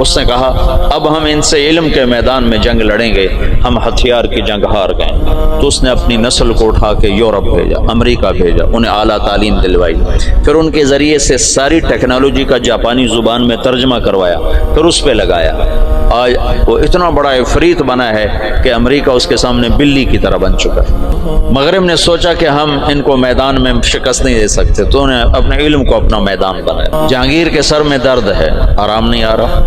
اس نے کہا اب ہم ان سے علم کے میدان میں جنگ لڑیں گے، ہم ہتھیار کی جنگ ہار گئے. تو اس نے اپنی نسل کو اٹھا کے یورپ بھیجا، امریکہ بھیجا، انہیں اعلیٰ تعلیم دلوائی. پھر ان کے ذریعے سے ساری ٹیکنالوجی کا جاپانی زبان میں ترجمہ کروایا، پھر اس پہ لگایا. آج وہ اتنا بڑا عفریت بنا ہے کہ امریکہ اس کے سامنے بلی کی طرح بن چکا ہے. مغرب نے سوچا کہ ہم ان کو میدان میں شکست نہیں دے سکتے، تو انہیں اپنے علم کو اپنا میدان بنایا. جہانگیر کے سر میں درد ہے، آرام نہیں آ رہا.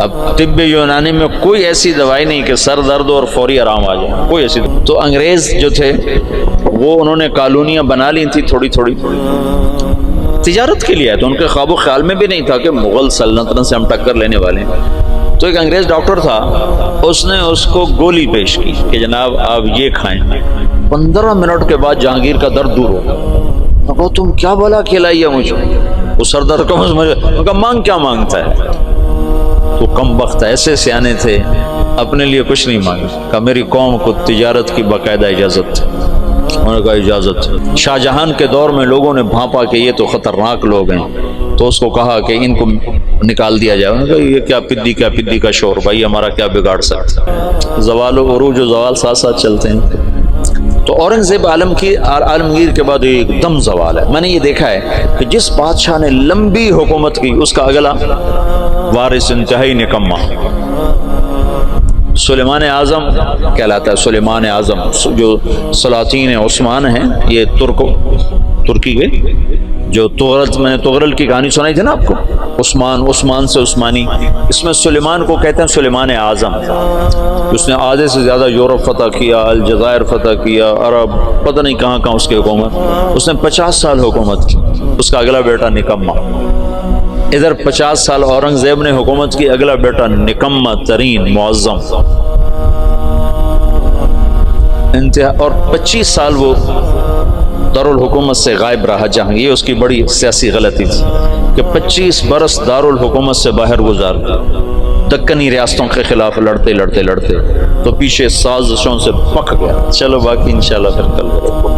اب طب یونانی میں کوئی ایسی دوائی نہیں کہ سر درد اور فوری آرام آ جائے، کوئی ایسی. تو انگریز جو تھے وہ انہوں نے کالونیاں بنا لی تھی تھوڑی تھوڑی تجارت کے لیے ہے. تو ان کے خواب و خیال میں بھی نہیں تھا کہ مغل سلطنت سے ہم ٹکر لینے والے ہیں. تو ایک انگریز ڈاکٹر تھا، اس نے اس کو گولی پیش کی کہ جناب آپ یہ کھائیں. 15 منٹ کے بعد جہانگیر کا درد دور ہو گیا. کہا تم کیا بلا کھلائی ہے مجھے؟ وہ سر درد کا مجھے کہا مانگ کیا مانگتا ہے؟ تو کم وقت ایسے سیانے تھے، اپنے لیے کچھ نہیں مانگے. کہا میری قوم کو تجارت کی باقاعدہ اجازت تھی. انہوں نے کہا اجازت. شاہ جہان کے دور میں لوگوں نے بھانپا کہ یہ تو خطرناک لوگ ہیں، تو اس کو کہا کہ ان کو نکال دیا جائے. انہوں نے کہا یہ کیا پدی کا شور، بھائی ہمارا کیا بگاڑ سکتا. زوال و عروج و زوال ساتھ ساتھ چلتے ہیں. تو اورنگزیب عالمگیر کے بعد ایک دم زوال ہے. میں نے یہ دیکھا ہے کہ جس بادشاہ نے لمبی حکومت کی اس کا اگلا وارث انتہائی نکما. سلیمان اعظم کہلاتا ہے. سلیمان اعظم جو سلاطین عثمان ہیں، یہ ترکی کے جو میں نے تغرل کی کہانی سنائی تھی نا آپ کو، عثمان سے عثمانی، اس میں سلیمان کو کہتے ہیں سلیمان اعظم. اس نے آدھے سے زیادہ یورپ فتح کیا، الجزائر فتح کیا، عرب پتہ نہیں کہاں کہاں اس کی حکومت. اس نے 50 سال حکومت کی. اس کا اگلا بیٹا نکما. ادھر 50 سال اورنگزیب نے حکومت کی، اگلا بیٹا نکما ترین معظم انتہا. اور 25 سال وہ دارالحکومت سے غائب رہا. جہاں یہ اس کی بڑی سیاسی غلطی تھی کہ 25 برس دارالحکومت سے باہر گزار دکنی ریاستوں کے خلاف لڑتے تو پیچھے سازشوں سے پک گیا. چلو باقی انشاءاللہ پھر کل